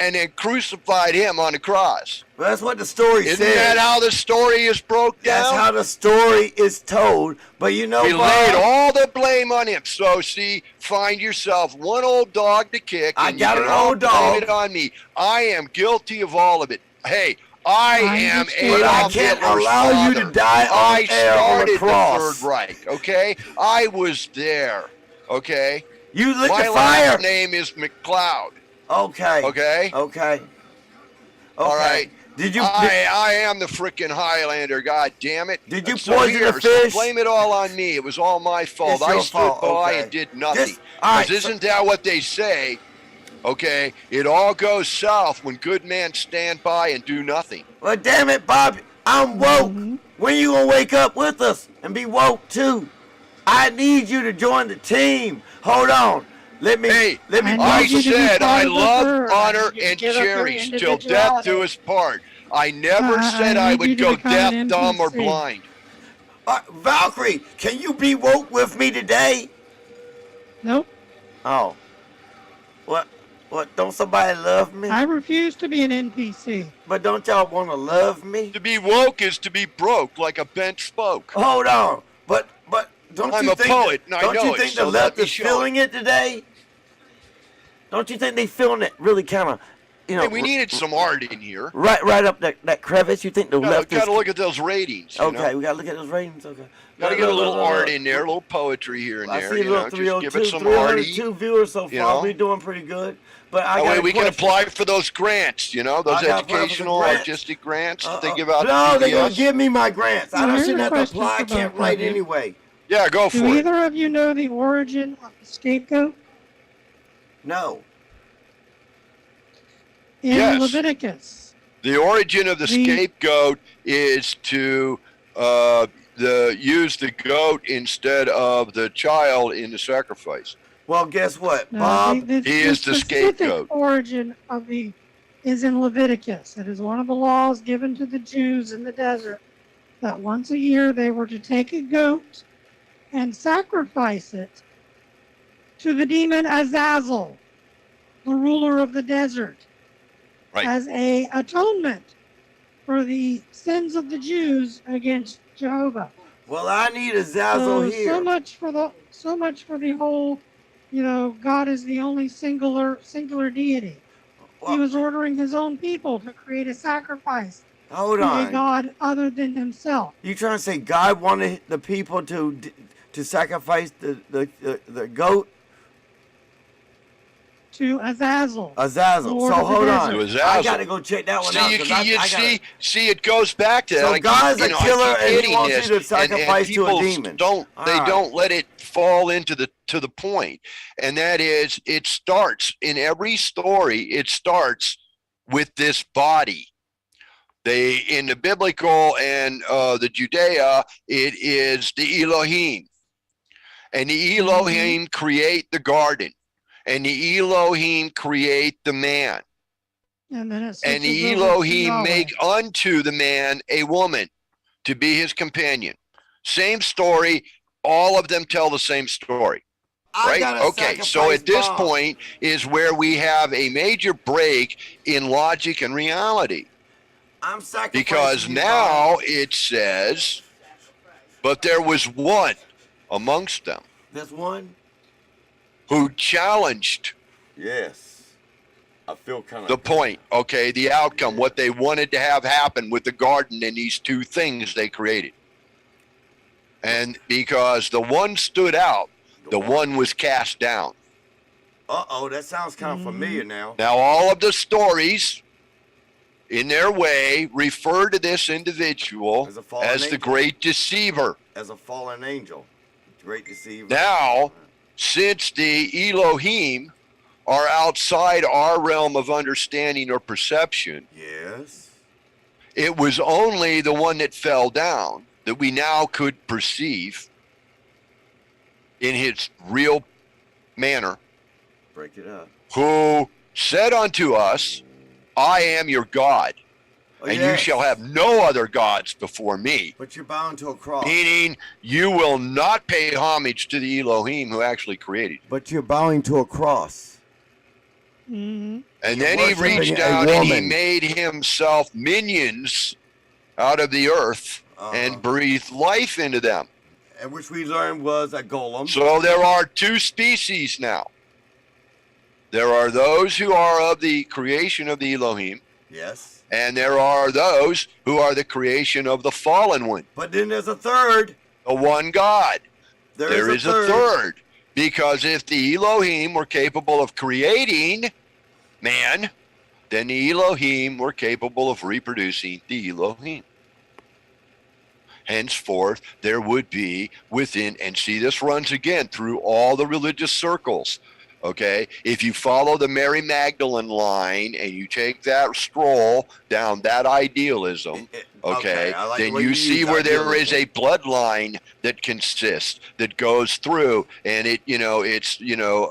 and then crucified him on the cross? Well, that's what the story says. Isn't that how the story is broke down? That's how the story is told. But you know, We Bob, laid all the blame on him. So, see, find yourself one old dog to kick. I and got you an can all old dog. blame it on me. I am guilty of all of it. Hey, I am understand. But I Adolf can't Hitler's allow you to father. die on I air on started the the cross. Third Reich, okay? I was there, okay? You lit My the fire. last name is McLeod, Okay. okay? Okay. All right. Did you? I am the frickin' Highlander, god damn it. Did you So poison here, the fish? So blame it all on me. It was all my fault. It's I your stood fault, by okay. and did nothing. All right, Isn't that what they say? Okay, it all goes south when good men stand by and do nothing. Well, damn it, Bob. I'm woke. When you gonna wake up with us and be woke too? I need you to join the team. Hold on. Let me. Hey, let me. I I need you to be said part I of the love, herd. I honor, need you to and give up your cherish till death individuality. do us part. I never I said I need would you to go become deaf, an dumb, or NPC. blind. Valkyrie, can you be woke with me today? Nope. Oh. What? What? Don't somebody love me? I refuse to be an NPC. But don't y'all want to love me? To be woke is to be broke, like a bent spoke. Hold on. But don't I'm you a think? poet, and I Don't know you it, think so the let left me is show feeling it today? Don't you think they feeling it really kind of, you know? Hey, we needed some art in here. right up that crevice. You think the left is? Gotta look at those ratings. You Okay, know? we gotta look at those ratings. Okay. Gotta get a little Look. art in there, a little poetry here and I there. see a You little know, just give 302, it some arty. 302 viewers so far. you know? We're doing pretty good. But I That got way a we can question. apply for those grants, you know, those I gotta apply for the educational, grants. artistic grants that they give out No, to they're gonna PBS. give me my grants. I Well, don't here's shouldn't a have to question apply. I for can't both write of you. anyway. Yeah, go for Do it. either of you know the origin of the scapegoat? No. In Yes. Leviticus. The origin of the The- scapegoat is to use the goat instead of the child in the sacrifice. Well, guess what, No, Bob? He is the specific scapegoat. origin of the is in Leviticus. It is one of the laws given to the Jews in the desert that once a year they were to take a goat and sacrifice it to the demon Azazel, the ruler of the desert, Right. as a atonement for the sins of the Jews against Jehovah. Well, I need a Zazzle here. So much for the whole, God is the only singular deity. He Well, was ordering his own people to create a sacrifice Hold to a on. god other than himself. You trying to say God wanted the people to sacrifice the goat? To Azazel. Azazel. Lord So of the hold desert. on. To Azazel. I gotta go check that one See, out. you 'cause can, I gotta, see, it goes back to that. so I keep- God's a I killer keep and he hitting wants this, you to sacrifice to a people demon. Don't All they right. don't let it fall into the point, and that is it starts in every story. It starts with this body. They in the biblical and the Judea, it is the Elohim, and the Elohim create the garden, and the Elohim create the man. And then it And switches the over to Elohim Yahweh. make unto the man a woman to be his companion. Same story. All of them tell the same story. I Right? gotta Okay. So sacrifice at this Bob. point is where we have a major break in logic and reality. I'm sacrificing Because you, now Bob. it says, but there was one amongst them There's one. who challenged Yes. I feel kind of the point, okay, the outcome, what they wanted to have happen with the garden and these two things they created. And because the one stood out, the one was cast down. Uh-oh, that sounds kind of familiar now. Now, all of the stories, in their way, refer to this individual As a fallen as the angel. great deceiver. As a fallen angel. Great deceiver. Now, since the Elohim are outside our realm of understanding or perception, Yes. it was only the one that fell down that we now could perceive in his real manner, Break it up. who said unto us, I am your God, Oh, and you yes. shall have no other gods before me. But you're bound to a cross. Meaning, you will not pay homage to the Elohim who actually created you. But you're bowing to a cross. Mm-hmm. And You're then he worshiping reached a down and he woman. made himself minions out of the earth and breathed life into them. And which we learned was a golem. So there are two species now. There are those who are of the creation of the Elohim, Yes. and there are those who are the creation of the fallen one, But then there's a third. the one God. There is a a third. Because if the Elohim were capable of creating man, then the Elohim were capable of reproducing the Elohim. Henceforth, there would be within, and see, this runs again through all the religious circles. Okay, if you follow the Mary Magdalene line and you take that stroll down that idealism, okay, I like the then way you you see use where there is idealism. a bloodline that consists, that goes through, and it, you know, it's, you know,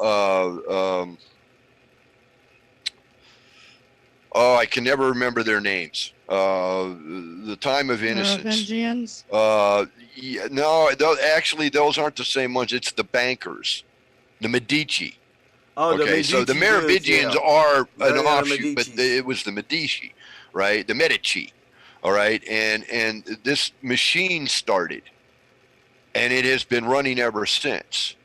oh, I can never remember their names. The time of innocence. Merovingians. Yeah, no, actually, those aren't the same ones. It's the bankers, the Medici. Oh, Okay, so the Medici Merovingians dudes, yeah. are They're an the offshoot, but Medicis. it was the Medici, right? The Medici, all right? And this machine started, and it has been running ever since.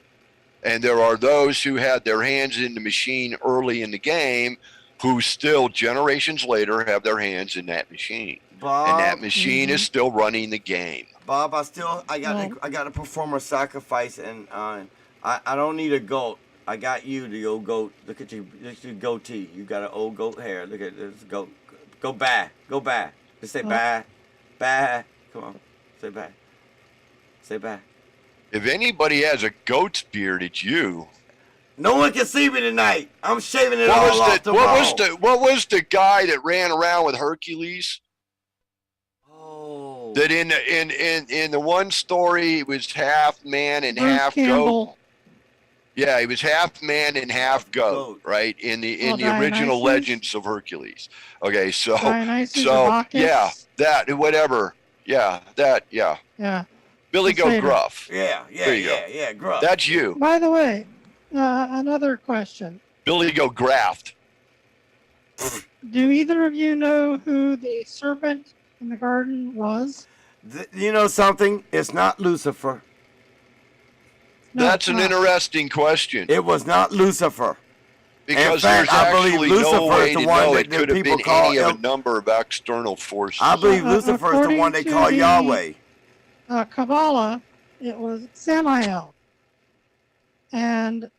And there are those who had their hands in the machine early in the game who still, generations later, have their hands in that machine. Bob, And that machine is still running the game. Bob, I got to perform a sacrifice, and I don't need a goat. I got you, the old goat. Look at you, goatee. You got an old goat hair. Look at this goat. Go back. Just say bye. Come on, say bye. Say bye. If anybody has a goat's beard, it's you. No one can see me tonight. I'm shaving it all off tomorrow. What was the guy that ran around with Hercules? Oh. That in the one story, he was half man and Bruce half goat. Campbell. Yeah, he was half man and half goat, right? In the original Dionysus? legends of Hercules. Okay, so Dionysus so or Bacchus? yeah, that whatever. Yeah, that yeah. Yeah. Billy Goat Crusader. Gruff. Yeah, Gruff. That's you. By the way, another question. Billy Goat Graft. Do either of you know who the serpent in the garden was? You know something? It's not Lucifer. No, That's it's an not. interesting question. It was not Lucifer. Because fact, there's I believe actually Lucifer no is way the to one know. that It the could have people been call any of El- a number of external forces. I believe Well, Lucifer is the one they according to call the- Yahweh. Kabbalah, it was Samael. And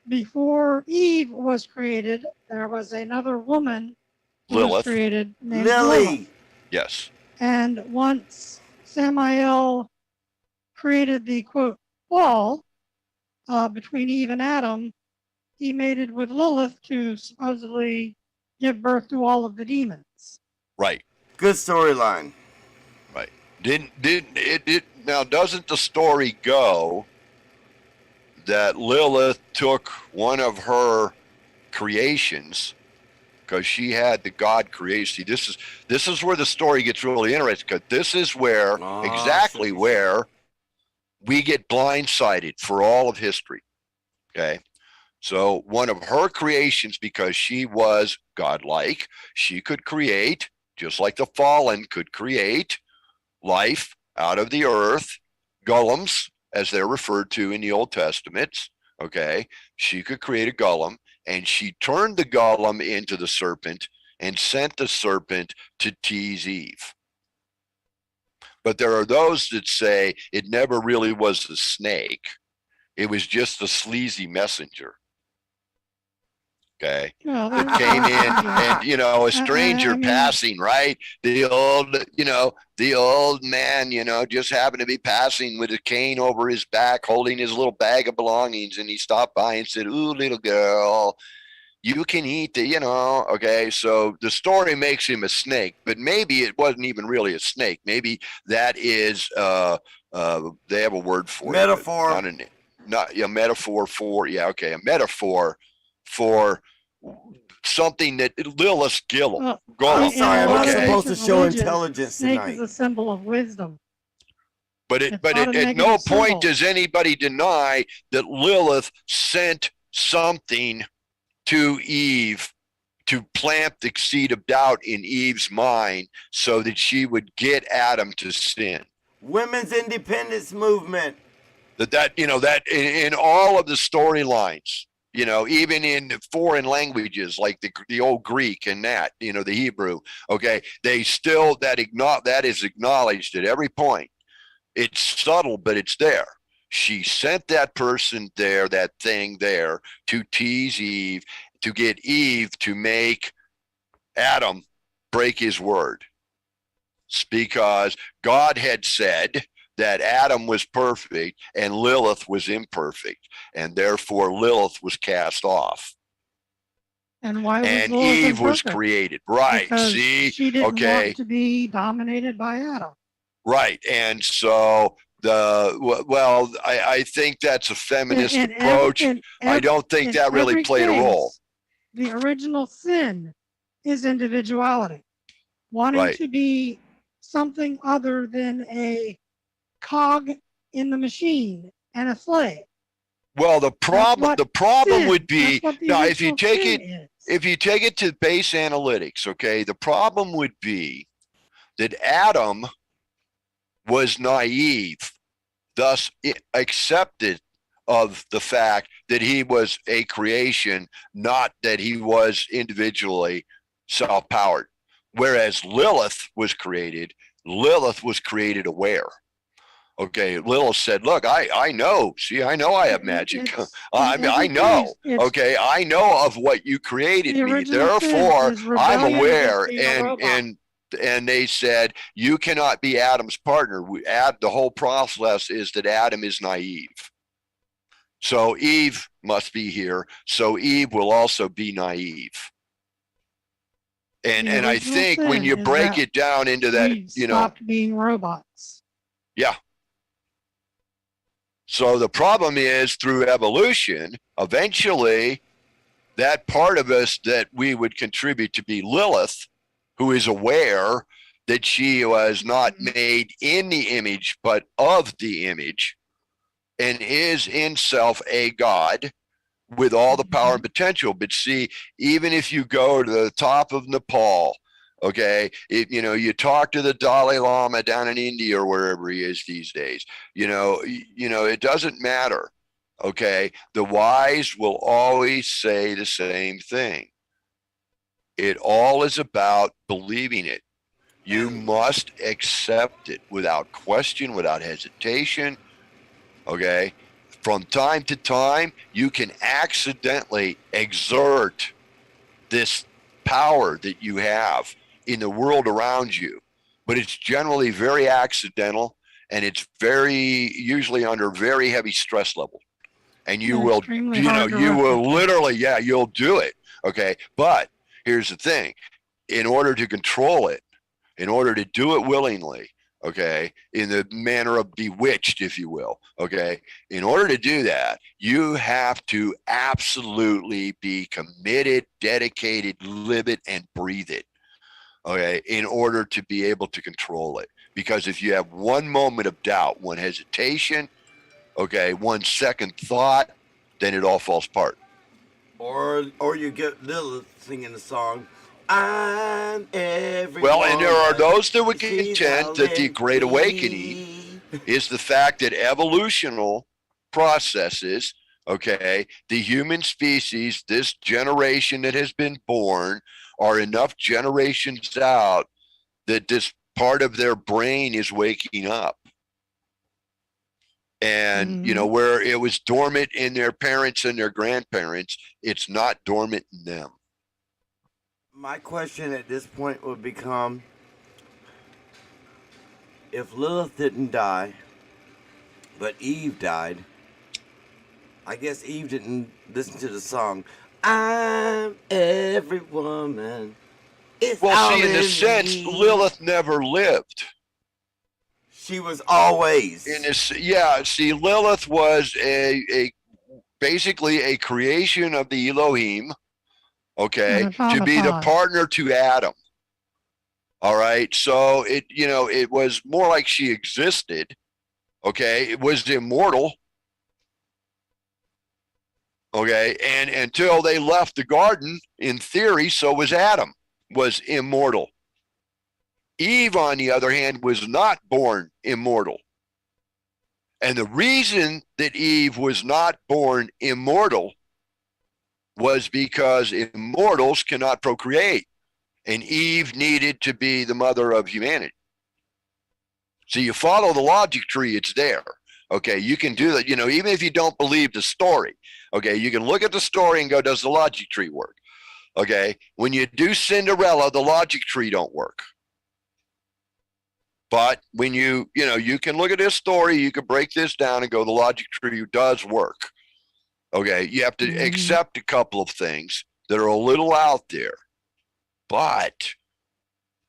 before Eve was created, there was another woman who was Lilith. created named Lilith. Lily. Yes. And once Samael created the quote fall between Eve and Adam, he mated with Lilith to supposedly give birth to all of the demons. Right. Good storyline. Right. Didn't it now doesn't the story go that Lilith took one of her creations because she had the God creation? See, this is where the story gets really interesting, because this is where exactly where we get blindsided for all of history. Okay. So one of her creations, because she was godlike, she could create, just like the fallen could create life out of the earth, golems, as they're referred to in the Old Testaments. Okay. She could create a golem, and she turned the golem into the serpent and sent the serpent to tease Eve. But there are those that say it never really was the snake. It was just a sleazy messenger. Okay. Well, That came in and, you know, a stranger I mean, passing, right? The old man, you know, just happened to be passing with a cane over his back, holding his little bag of belongings. And he stopped by and said, "Ooh, little girl, you can eat the, you know." Okay. So the story makes him a snake, but maybe it wasn't even really a snake. Maybe that is, they have a word for Metaphor. it. Not a metaphor for, yeah. Okay. A metaphor for something that Lilith Gill. well, I'm sorry, I'm not Okay. supposed to show religions, intelligence snake tonight. is a symbol of wisdom. But It's at not a no negative point symbol. does anybody deny that Lilith sent something to Eve to plant the seed of doubt in Eve's mind so that she would get Adam to sin. Women's independence movement. That you know, that in all of the storylines, you know, even in foreign languages like the old Greek and that, you know, the Hebrew, okay, they still that is acknowledged at every point. It's subtle, but it's there. She sent that person there, that thing there, to tease Eve, to get Eve to make Adam break his word. It's because God had said that Adam was perfect and Lilith was imperfect, and therefore Lilith was cast off. And why was And Lilith Eve was imperfect? created. Right. Because See? she didn't Okay. want to be dominated by Adam. Right. And so I think that's a feminist approach. I don't think that really played a role. The original sin is individuality, wanting Right. to be something other than a cog in the machine and a slave. Well, the problem would be now if you take it to base analytics, okay, the problem would be that Adam was naive, thus accepted of the fact that he was a creation, not that he was individually self-powered. Whereas Lilith was created aware. Okay, Lilith said, "Look, I know. See, I know I have magic. I know. Okay, I know of what you created me. Therefore, I'm aware." And they said, "You cannot be Adam's partner." The whole process is that Adam is naive. So Eve must be here. So Eve will also be naive. And I think when you break it down into that, you know, stopped being robots. Yeah. So the problem is through evolution, eventually that part of us that we would contribute to be Lilith, who is aware that she was not made in the image, but of the image, and is in self a God with all the power and potential. But see, even if you go to the top of Nepal, okay, you talk to the Dalai Lama down in India or wherever he is these days, it doesn't matter. Okay. The wise will always say the same thing. It all is about believing it. You must accept it without question, without hesitation. Okay. From time to time, you can accidentally exert this power that you have in the world around you, but it's generally very accidental, and it's usually under very heavy stress level. And you will, you will literally, you'll do it. Okay. But here's the thing, in order to control it, in order to do it willingly, okay, in the manner of bewitched, if you will, okay, in order to do that, you have to absolutely be committed, dedicated, live it, and breathe it, okay, in order to be able to control it. Because if you have one moment of doubt, one hesitation, okay, 1 second thought, then it all falls apart. Or you get Lilith singing the song, I'm every Well, and there are those that would she's contend that the Great Awakening is the fact that evolutional processes, okay, the human species, this generation that has been born, are enough generations out that this part of their brain is waking up. And, you know, where it was dormant in their parents and their grandparents, it's not dormant in them. My question at this point would become, if Lilith didn't die, but Eve died, I guess Eve didn't listen to the song, I'm every woman. Well, see, in a sense, Lilith never lived. She was always. See, Lilith was basically a creation of the Elohim, okay, to be the partner to Adam. All right. So it was more like she existed. Okay. It was immortal. Okay. And until they left the garden, in theory, so was Adam, was immortal. Eve, on the other hand, was not born immortal. And the reason that Eve was not born immortal was because immortals cannot procreate. And Eve needed to be the mother of humanity. So you follow the logic tree, it's there. Okay, you can do that, even if you don't believe the story. Okay, you can look at the story and go, does the logic tree work? Okay, when you do Cinderella, the logic tree don't work. But when you can look at this story, you can break this down and go, the logic tree does work. Okay, you have to accept a couple of things that are a little out there. But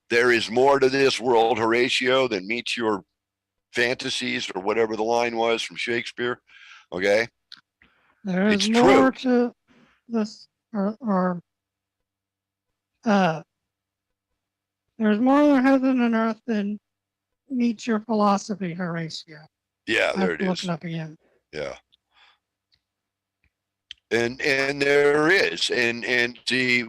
there is more to this world, Horatio, than meets your fantasies, or whatever the line was from Shakespeare. Okay? There is more to this, there's more to heaven and earth than meets your philosophy, Horatio. Yeah, there it is. Look it up again. Yeah. And there is, and see,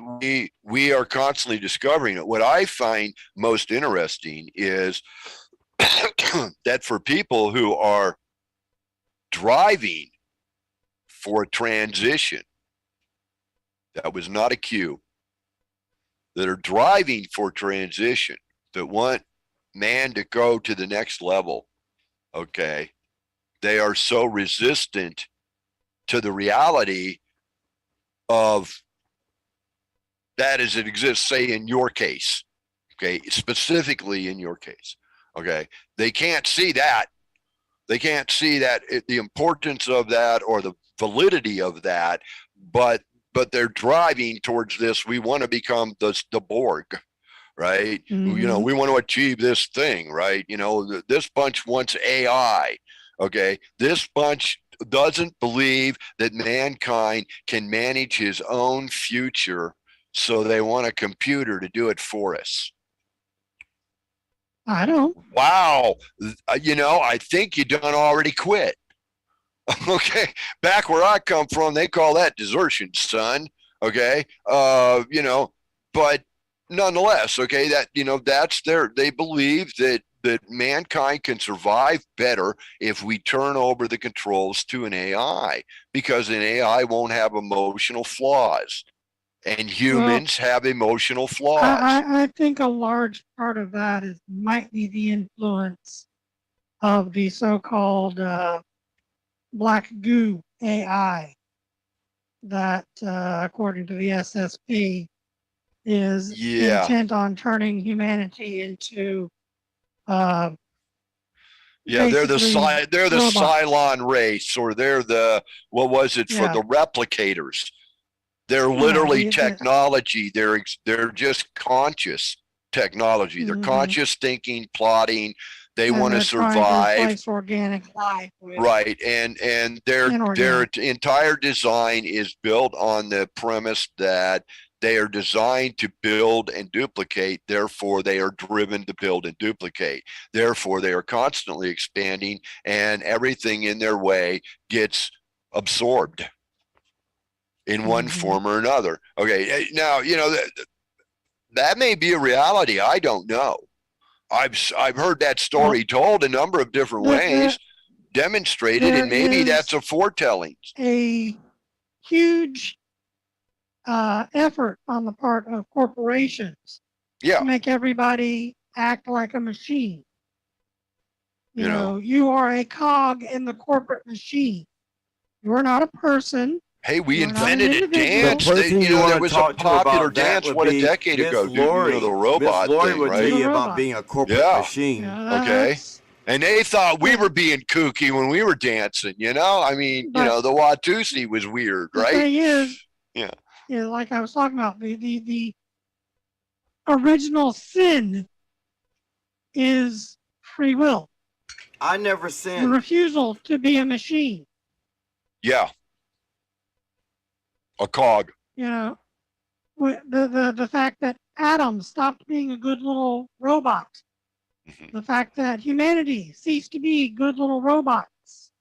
we are constantly discovering it. What I find most interesting is that for people who are driving for a transition, that was not a cue, that are driving for transition, that want man to go to the next level, okay, they are so resistant to the reality of that as it exists, say in your case, okay, specifically in your case, okay, they can't see that. They can't see that, the importance of that or the validity of that, but they're driving towards this. We want to become the Borg, right? Mm-hmm. We want to achieve this thing, right? This bunch wants AI, okay? This bunch doesn't believe that mankind can manage his own future, so they want a computer to do it for us. I don't. Wow. I think you done already quit. Okay. Back where I come from, they call that desertion, son. Okay. But nonetheless, okay, that, that's they believe that mankind can survive better if we turn over the controls to an AI, because an AI won't have emotional flaws, and humans have emotional flaws. I think a large part of that might be the influence of the so-called black goo AI that, according to the SSP, is intent on turning humanity into they're the Cylon race, or they're the, what was it, for the replicators. They're literally technology. They're just conscious technology. They're conscious thinking, plotting. They want to survive. To replace organic life with right, and their entire design is built on the premise that they are designed to build and duplicate. Therefore, they are driven to build and duplicate. Therefore, they are constantly expanding, and everything in their way gets absorbed in one form or another. Okay, now, that may be a reality. I don't know. I've heard that story told a number of different ways, demonstrated, and maybe that's a foretelling. A huge effort on the part of corporations to make everybody act like a machine. You know, you are a cog in the corporate machine. You are not a person. Hey, we invented a dance. There was a popular dance, a decade ago? The robot thing, would right? tell you about being a corporate machine. Okay. And they thought we were being kooky when we were dancing, I mean, the Watusi was weird, right? The thing is, like I was talking about, the original sin is free will. I never sinned. The refusal to be a machine. Yeah. A cog. The fact that Adam stopped being a good little robot. The fact that humanity ceased to be good little robots.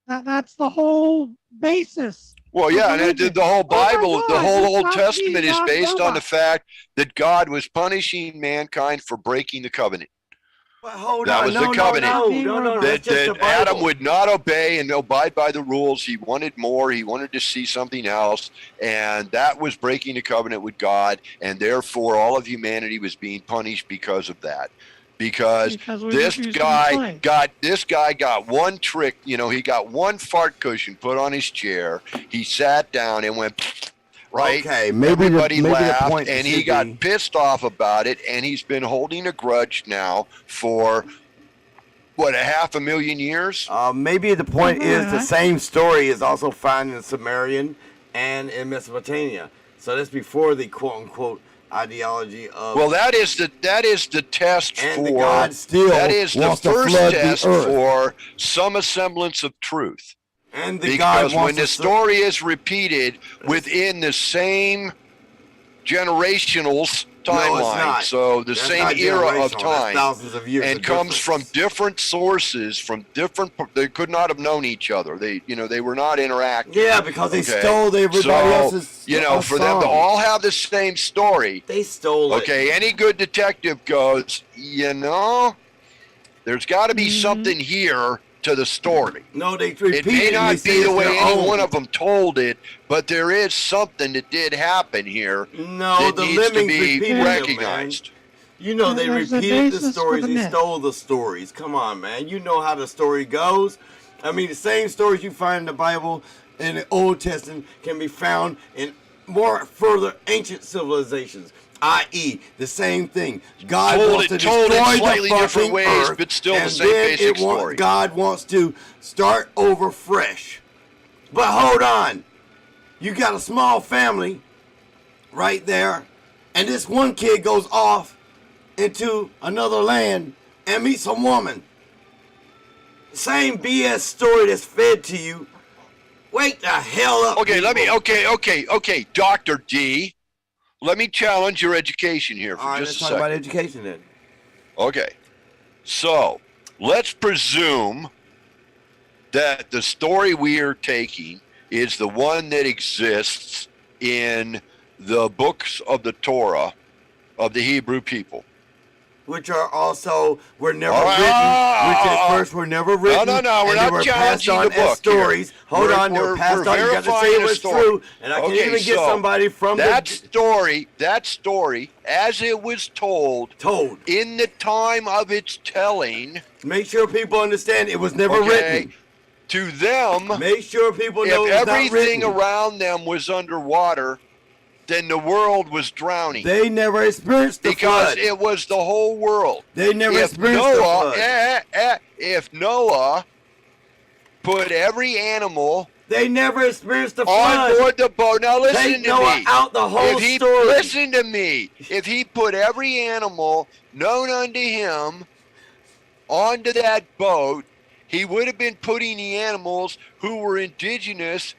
That's the whole basis. Well, and the whole Bible, the whole Old Testament is based on the fact that God was punishing mankind for breaking the covenant. Well, hold that on. was the covenant. That Adam would not obey and abide by the rules. He wanted more. He wanted to see something else. And that was breaking the covenant with God. And therefore, all of humanity was being punished because of that. Because this guy got one trick. He got one fart cushion put on his chair. He sat down and went... Right. Okay, maybe everybody laughed, the point and he got pissed off about it, and he's been holding a grudge now for what, 500,000 years? Maybe the point is the same story is also found in Sumerian and in Mesopotamia. So that's before the quote unquote ideology of. Well, that is the test and for. God still that is the first test the for some semblance of truth. And because when the story is repeated within the same generational timeline, so the same era of time, thousands of years, and comes from different sources, from different, they could not have known each other. They were not interacting. Yeah, because they stole everybody else's. For them to all have the same story, they stole it. Okay, any good detective goes, there's got to be something here to the story. No, they repeat it may not be the way any one of them told it, but there is something that did happen here that needs to be recognized. They repeated the stories. They stole the stories. Come on, man. You know how the story goes. I mean, the same stories you find in the Bible and the Old Testament can be found in more further ancient civilizations. I.e., the same thing. God wants to destroy the fucking earth, but still the same basic story. God wants to start over fresh. But hold on. You got a small family right there, and this one kid goes off into another land and meets a woman. Same BS story that's fed to you. Wake the hell up. Okay, okay, Dr. D. Let me challenge your education here for just a second. Let's talk about education then. Okay. So, let's presume that the story we are taking is the one that exists in the books of the Torah of the Hebrew people. Which are also were never All right. written. Which at first were never written. No. We're and they not were passed challenging on the book as stories. here. Hold on, they were passed on. You got to say it was true, and I can even get somebody from that story, as it was told in the time of its telling. Make sure people understand it was never written. To them, make sure people know if it was not everything written. around them was underwater, then the world was drowning. They never experienced the flood. Because it was the whole world. They never experienced the flood. If Noah put every animal they never experienced the flood. On board the boat. Now listen Take to Noah me. out the whole story. Listen to me. If he put every animal known unto him onto that boat, he would have been putting the animals who were indigenous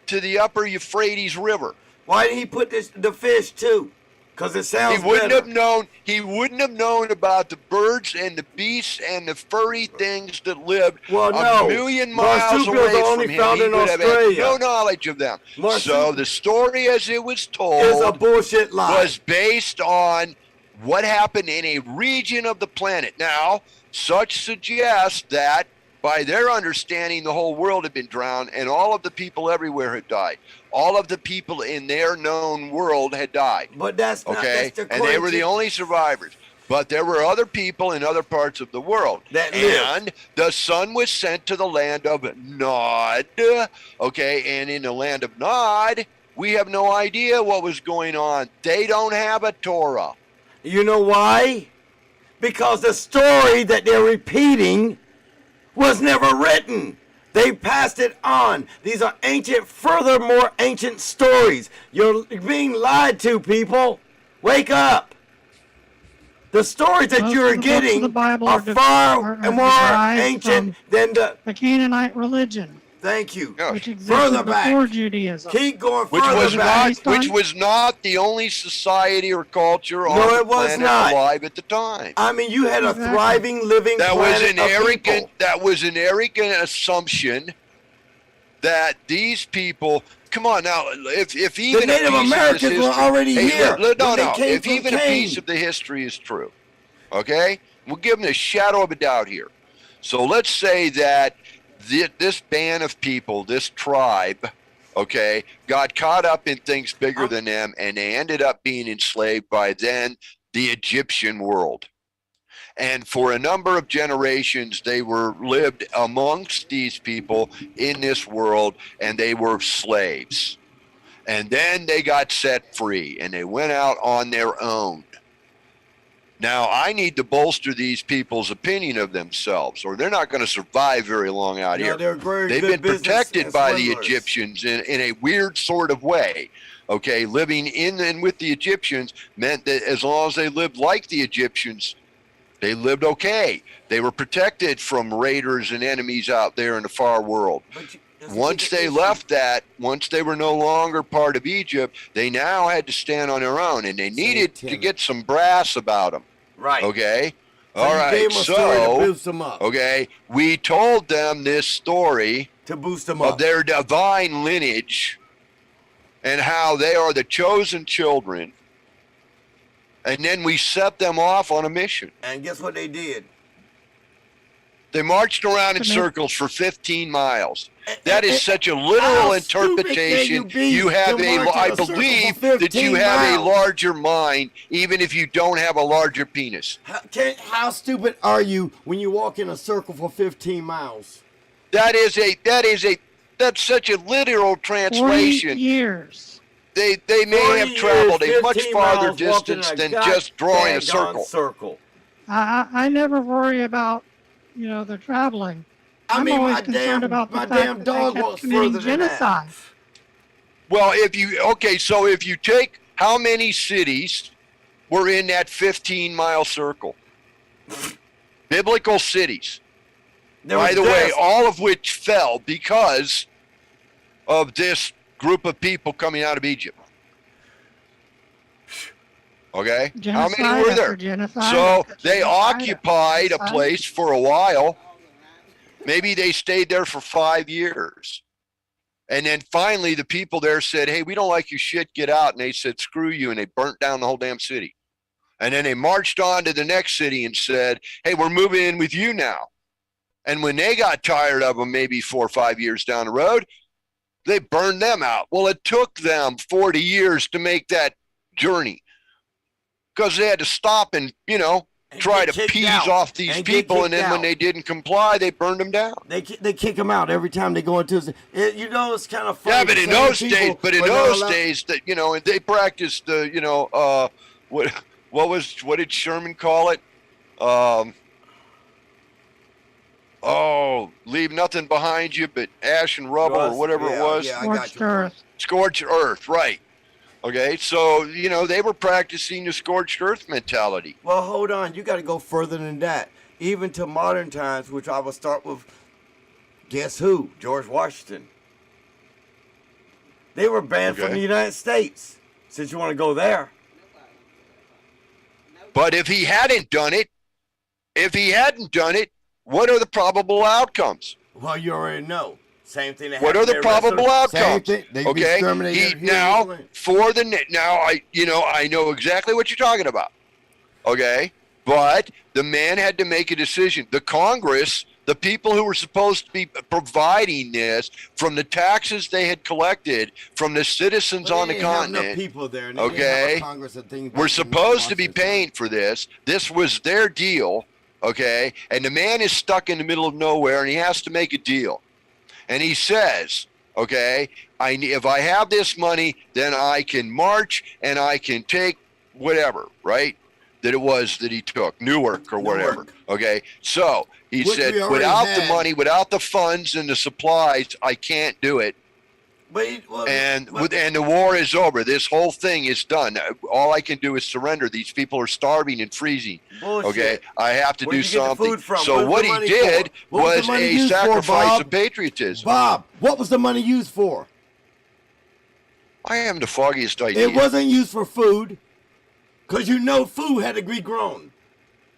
to the upper Euphrates River. Why did he put the fish too? Because it sounds He wouldn't better. have known. He wouldn't have known about the birds and the beasts and the furry things that lived a million miles away from him. Found He in would have Australia. had no knowledge of them. So the story, as it was told, is a bullshit lie. Was based on what happened in a region of the planet. Now, such suggests that, by their understanding, the whole world had been drowned and all of the people everywhere had died. All of the people in their known world had died. But that's not that's and they were the only survivors. But there were other people in other parts of the world. And the son was sent to the land of Nod. And in the land of Nod, we have no idea what was going on. They don't have a Torah. You know why? Because the story that they're repeating was never written. They passed it on. These are ancient, furthermore ancient stories. You're being lied to, people. Wake up. The stories that you're getting are far more ancient than the Canaanite religion. Thank you. Which existed before Judaism. Keep going further back. Which was not the only society or culture on the planet alive at the time. I mean, you had a thriving, living planet of people. That was an arrogant assumption that these people. Come on now, if even the Native Americans were already here. If even a piece of the history is true, okay, we'll give them the shadow of a doubt here. So let's say that this band of people, this tribe, got caught up in things bigger than them, and they ended up being enslaved by then the Egyptian world. And for a number of generations, they lived amongst these people in this world, and they were slaves. And then they got set free, and they went out on their own. Now, I need to bolster these people's opinion of themselves, or they're not going to survive very long out here. They've been protected by the Egyptians in a weird sort of way. Living in and with the Egyptians meant that as long as they lived like the Egyptians, they lived okay. They were protected from raiders and enemies out there in the far world. Once they left that, once they were no longer part of Egypt, they now had to stand on their own, and they needed to get some brass about them. Right. Okay? All right. So, we told them this story to boost them up of their divine lineage and how they are the chosen children. And then we set them off on a mission. And guess what they did? They marched around in circles for 15 miles. That is such a literal interpretation. You have I believe that you have a larger mind, even if you don't have a larger penis. How stupid are you when you walk in a circle for 15 miles? That's such a literal translation. 40 years. They may have traveled a much farther distance than just drawing a circle. I never worry about, the traveling. I'm always concerned about the fact that they kept committing genocide. Well, if you take how many cities were in that 15-mile circle? Biblical cities. By the way, all of which fell because of this group of people coming out of Egypt. Okay? How many were there? So they occupied a place for a while. Maybe they stayed there for 5 years. And then finally the people there said, hey, we don't like your shit, get out. And they said, screw you. And they burnt down the whole damn city. And then they marched on to the next city and said, hey, we're moving in with you now. And when they got tired of them, maybe 4 or 5 years down the road, they burned them out. Well, it took them 40 years to make that journey because they had to stop and, try to appease off these people. And then when they didn't comply, they burned them down. They kick them out every time they go into it's kind of funny. Yeah, but in those days, that they practiced what did Sherman call it? Leave nothing behind you but ash and rubble or whatever it was. Yeah, Scorched earth. Scorched earth, right. Okay, so, they were practicing the scorched earth mentality. Well, hold on. You got to go further than that. Even to modern times, which I will start with, guess who? George Washington. They were banned from the United States, since you want to go there. But if he hadn't done it, what are the probable outcomes? Well, you already know. Same thing that what are the probable outcomes? Okay, I know exactly what you're talking about. Okay, but the man had to make a decision. The Congress, the people who were supposed to be providing this from the taxes they had collected from the citizens on the continent, people there, were supposed to be paying for this. This was their deal. Okay, and the man is stuck in the middle of nowhere, and he has to make a deal. And he says, okay, if I have this money, then I can march and I can take whatever, right? That it was that he took, Newark or whatever. Okay, so he said, without the money, without the funds and the supplies, I can't do it. And the war is over. This whole thing is done. All I can do is surrender. These people are starving and freezing. Bullshit. Okay, I have to do something. So what he did was a sacrifice of patriotism. Bob, what was the money used for? I am the foggiest idea. It wasn't used for food, because food had to be grown.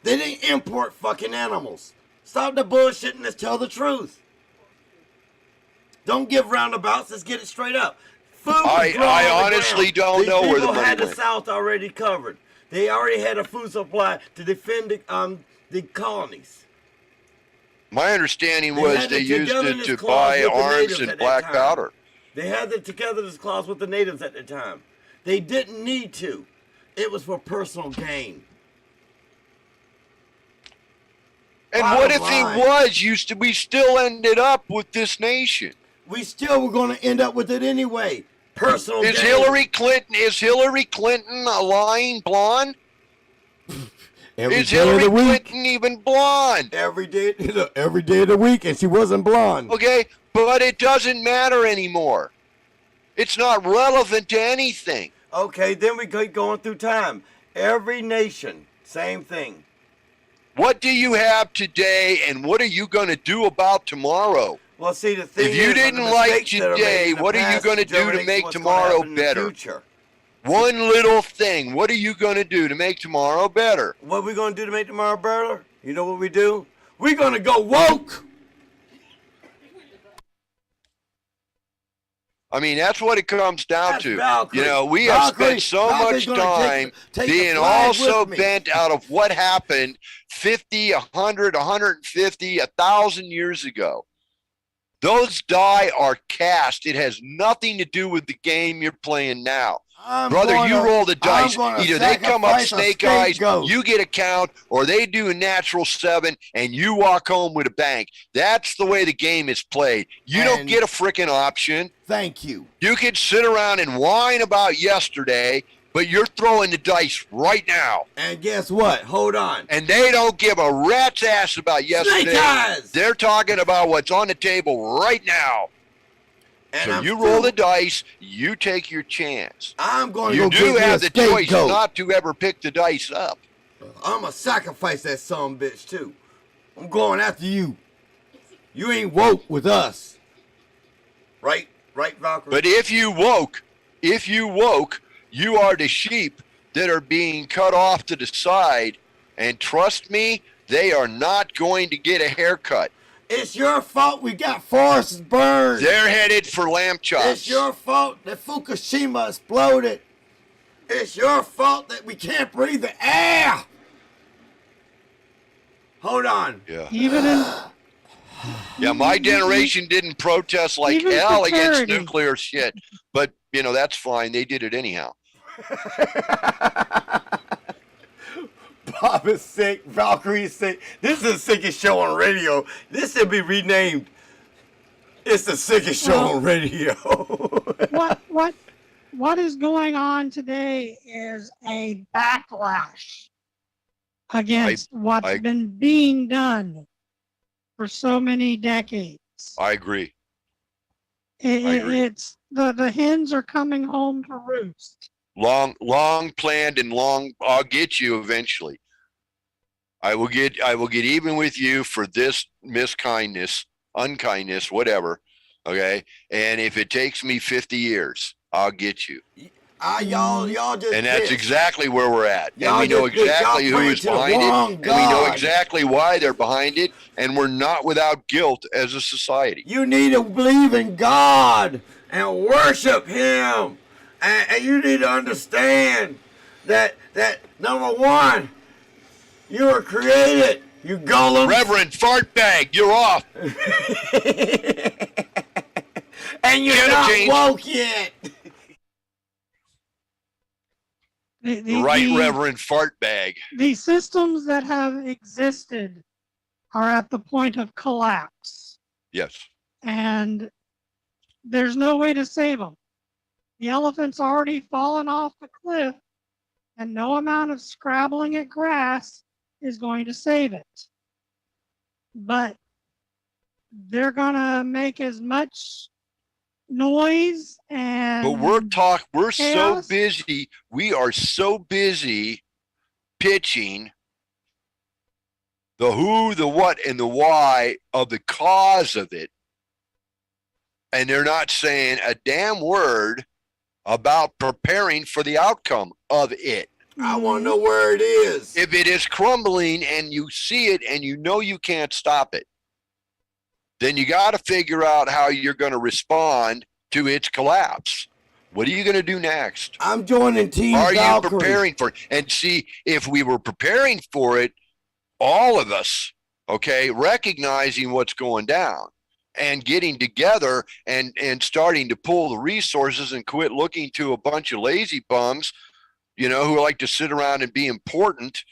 They didn't import fucking animals. Stop the bullshit and let's tell the truth. Don't give roundabouts. Let's get it straight up. Food was grown I honestly don't know where the money had went. The South already covered. They already had a food supply to defend the colonies. My understanding was they used it to buy arms and black powder. They had the togetherness clause with the natives at the time. They didn't need to. It was for personal gain. And what if he was? We still ended up with this nation. We still were going to end up with it anyway. Personal gain. Is Hillary Clinton a lying blonde? Is Hillary Clinton even blonde? Every day of the week, and she wasn't blonde. Okay, but it doesn't matter anymore. It's not relevant to anything. Okay, then we keep going through time. Every nation, same thing. What do you have today, and what are you going to do about tomorrow? Well, see, the thing if you didn't like today, what are you going to do to make tomorrow better? One little thing. What are you going to do to make tomorrow better? What are we going to do to make tomorrow better? You know what we do? We're going to go woke. I mean, that's what it comes down to. Valkyrie. We have spent so much time being also bent out of what happened 50, 100, 150, 1,000 years ago. Those die are cast. It has nothing to do with the game you're playing now. Brother, you roll the dice. Either they come up snake eyes, you get a count, or they do a natural 7, and you walk home with a bank. That's the way the game is played. You don't get a freaking option. Thank you. You can sit around and whine about yesterday, but you're throwing the dice right now. And guess what? Hold on. And they don't give a rat's ass about yesterday. Snake eyes! They're talking about what's on the table right now. And so you roll the dice, you take your chance. I'm going to You do have the choice not to ever pick the dice up. I'm going to sacrifice that son bitch too. I'm going after you. You ain't woke with us. Right, Valkyrie? But if you woke, you are the sheep that are being cut off to the side. And trust me, they are not going to get a haircut. It's your fault we got forests burned. They're headed for lamb chops. It's your fault that Fukushima exploded. It's your fault that we can't breathe the air. Hold on. Yeah. Even in Yeah, my generation didn't protest like Even for hell against charity. nuclear shit, but you know that's fine. They did it anyhow. Bob is sick. Valkyrie is sick. This is the sickest show on radio. This should be renamed. It's the sickest show on radio. what is going on today is a backlash against what's been being done for so many decades. I agree. It's the hens are coming home to roost. Long planned and long. I'll get you eventually. I will get even with you for this miskindness, unkindness, whatever. Okay, and if it takes me 50 years, I'll get you. Y'all just. And that's exactly where we're at. Y'all and we know just bitch. exactly Y'all who is praying to the behind it. wrong And we know God. exactly why they're behind it. And we're not without guilt as a society. You need to believe in God and worship Him. And you need to understand that number one, you were created. You golem. Reverend Fartbag, you're off. And you're not woke yet. Right, Reverend Fartbag. The systems that have existed are at the point of collapse. Yes. And there's no way to save them. The elephant's already fallen off the cliff, and no amount of scrabbling at grass is going to save it. But they're going to make as much noise and But we're so chaos. busy. We are so busy pitching the who, the what, and the why of the cause of it. And they're not saying a damn word about preparing for the outcome of it. I want to know where it is. If it is crumbling and you see it and you know you can't stop it, then you got to figure out how you're going to respond to its collapse. What are you going to do next? I'm joining Team Are Valkyrie. you preparing for it? And see, if we were preparing for it, all of us, okay, recognizing what's going down and getting together and starting to pull the resources and quit looking to a bunch of lazy bums, you know, who like to sit around and be important.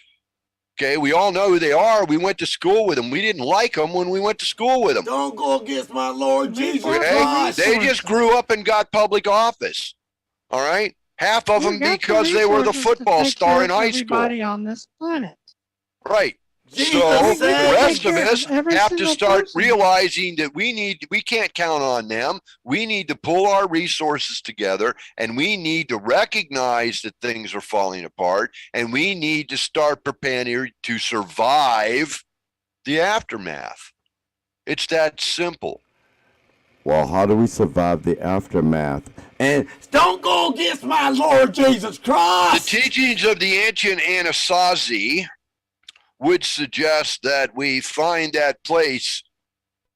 Okay, we all know who they are. We went to school with them. We didn't like them when we went to school with them. Don't go against my Lord Jesus Okay? Christ. They just grew up and got public office. All right? Half of them because they were the football star in high school. Everybody on this planet. Right. Jesus So the said- rest of us Every have to single start person. realizing that we can't count on them. We need to pull our resources together, and we need to recognize that things are falling apart, and we need to start preparing to survive the aftermath. It's that simple. Well, how do we survive the aftermath? And don't go against my Lord Jesus The Christ. teachings of the ancient Anasazi would suggest that we find that place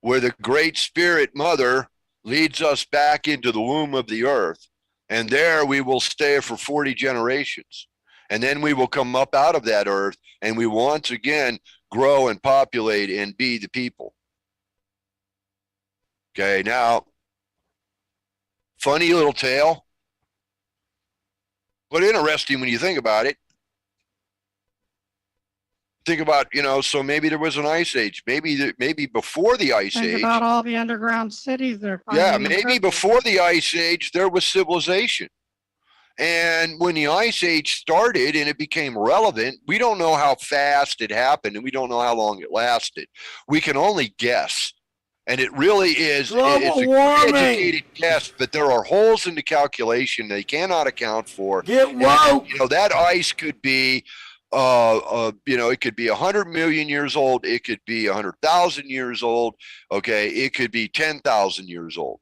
where the Great Spirit Mother leads us back into the womb of the earth, and there we will stay for 40 generations. And then we will come up out of that earth, and we once again grow and populate and be the people. Okay, now, funny little tale, but interesting when you think about it. Think about, so maybe there was an ice age. Maybe before the ice Think age. about all the underground cities they're Yeah, finding. maybe before the ice age, there was civilization. And when the ice age started and it became relevant, we don't know how fast it happened and we don't know how long it lasted. We can only guess. And it really is, it's a warming. educated guess, but there are holes in the calculation they cannot account for. Get woke. And, that ice could be, it could be 100 million years old. It could be 100,000 years old. Okay. It could be 10,000 years old.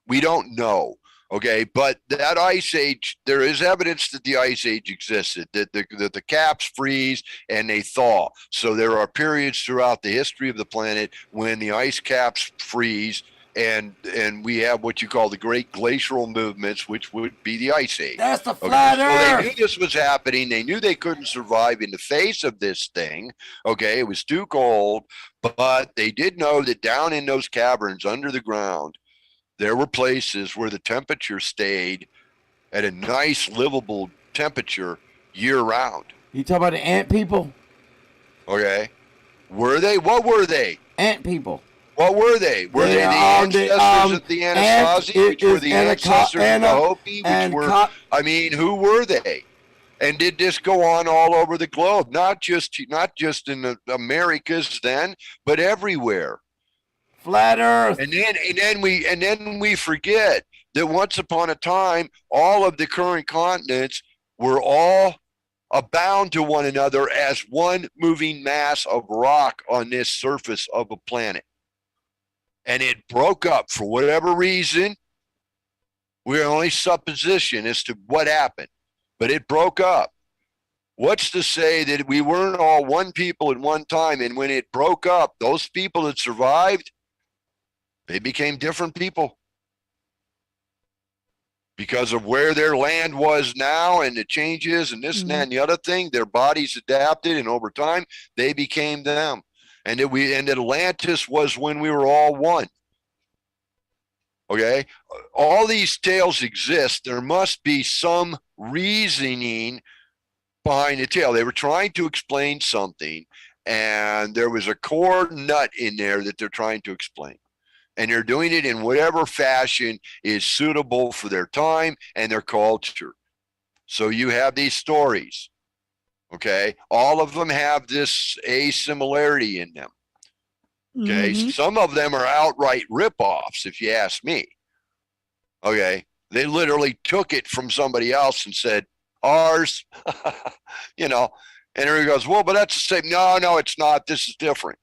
We don't know. Okay. But that ice age, there is evidence that the ice age existed, that the caps freeze and they thaw. So there are periods throughout the history of the planet when the ice caps freeze and we have what you call the great glacial movements, which would be the ice age. That's the flat So Earth. they knew this was happening. They knew they couldn't survive in the face of this thing. Okay, it was too cold, but they did know that down in those caverns under the ground, there were places where the temperature stayed at a nice livable temperature year round. You talk about the ant people? Okay, were they? What were they? Ant people. What were they? Were they the ancestors of the Anasazi, which were the ancestors of the Hopi, which were, I mean, who were they? And did this go on all over the globe? Not just in the Americas then, but everywhere. Flat Earth. And then we forget that once upon a time, all of the current continents were all abound to one another as one moving mass of rock on this surface of a planet. And it broke up for whatever reason. We're only supposition as to what happened, but it broke up. What's to say that we weren't all one people at one time, and when it broke up, those people that survived, they became different people because of where their land was now and the changes and this and that and the other thing. Their bodies adapted, and over time they became them. And that Atlantis was when we were all one. Okay, all these tales exist. There must be some reasoning behind the tale. They were trying to explain something, and there was a core nut in there that they're trying to explain. And they're doing it in whatever fashion is suitable for their time and their culture. So you have these stories. Okay, all of them have this asimilarity in them. Okay, some of them are outright ripoffs, if you ask me. Okay, they literally took it from somebody else and said, ours, you know, and everybody goes, well, but that's the same. No, it's not. This is different.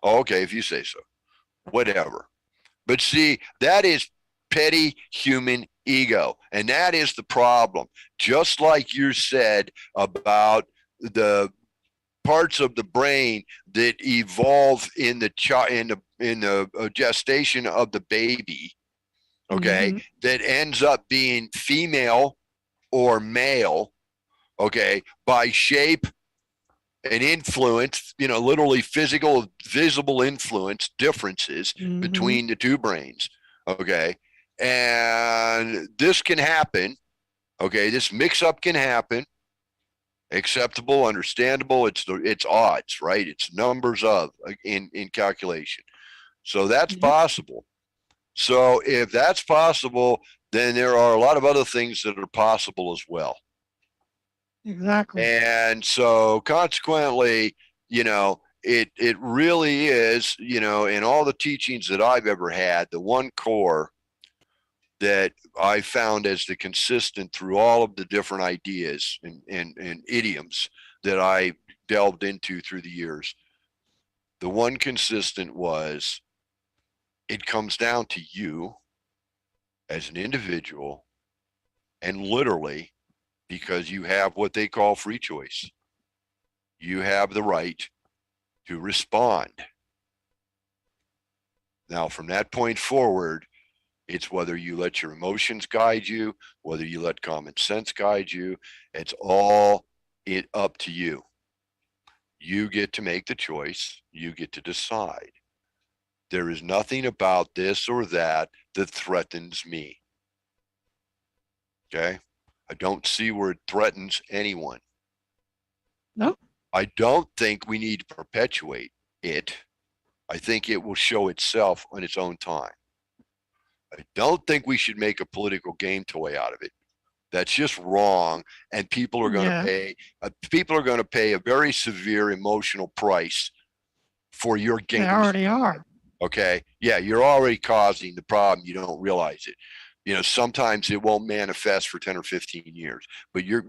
Oh, okay, if you say so, whatever. But see, that is petty human ego, and that is the problem. Just like you said about the parts of the brain that evolve in the gestation of the baby, okay, that ends up being female or male, okay, by shape and influence, you know, literally physical, visible influence differences between the two brains, okay, and this can happen, okay, this mix-up can happen. Acceptable, understandable. It's odds, right? It's numbers of in calculation. So that's possible. So if that's possible, then there are a lot of other things that are possible as well. Exactly. And so consequently, you know, it really is, you know, in all the teachings that I've ever had, the one core that I found as the consistent through all of the different ideas and idioms that I delved into through the years. The one consistent was, it comes down to you as an individual, and literally, because you have what they call free choice, you have the right to respond. Now, from that point forward, it's whether you let your emotions guide you, whether you let common sense guide you. It's all up to you. You get to make the choice. You get to decide. There is nothing about this or that threatens me. Okay? I don't see where it threatens anyone. No. I don't think we need to perpetuate it. I think it will show itself on its own time. I don't think we should make a political game toy out of it. That's just wrong, and people are going to pay. People are going to pay a very severe emotional price for your games. They already are. Okay, yeah, you're already causing the problem. You don't realize it. You know, sometimes it won't manifest for 10 or 15 years, but you're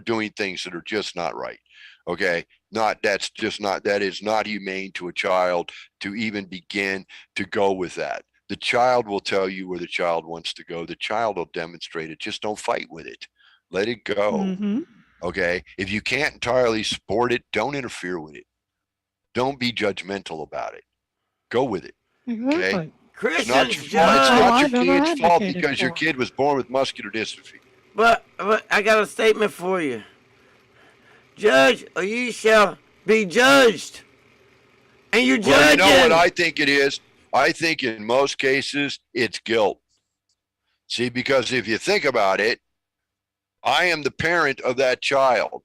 doing things that are just not right. Okay, that is not humane to a child to even begin to go with that. The child will tell you where the child wants to go. The child will demonstrate it. Just don't fight with it. Let it go. Okay. If you can't entirely support it, don't interfere with it. Don't be judgmental about it. Go with it. Exactly. Okay. It's not Christians, your fault. It's Judge. not I've your never kid's fault advocated because your for it. kid was born with muscular dystrophy. But I got a statement for you. Judge, or you shall be judged. And you're judging. Well, you know what I think it is? I think in most cases, it's guilt. See, because if you think about it, I am the parent of that child.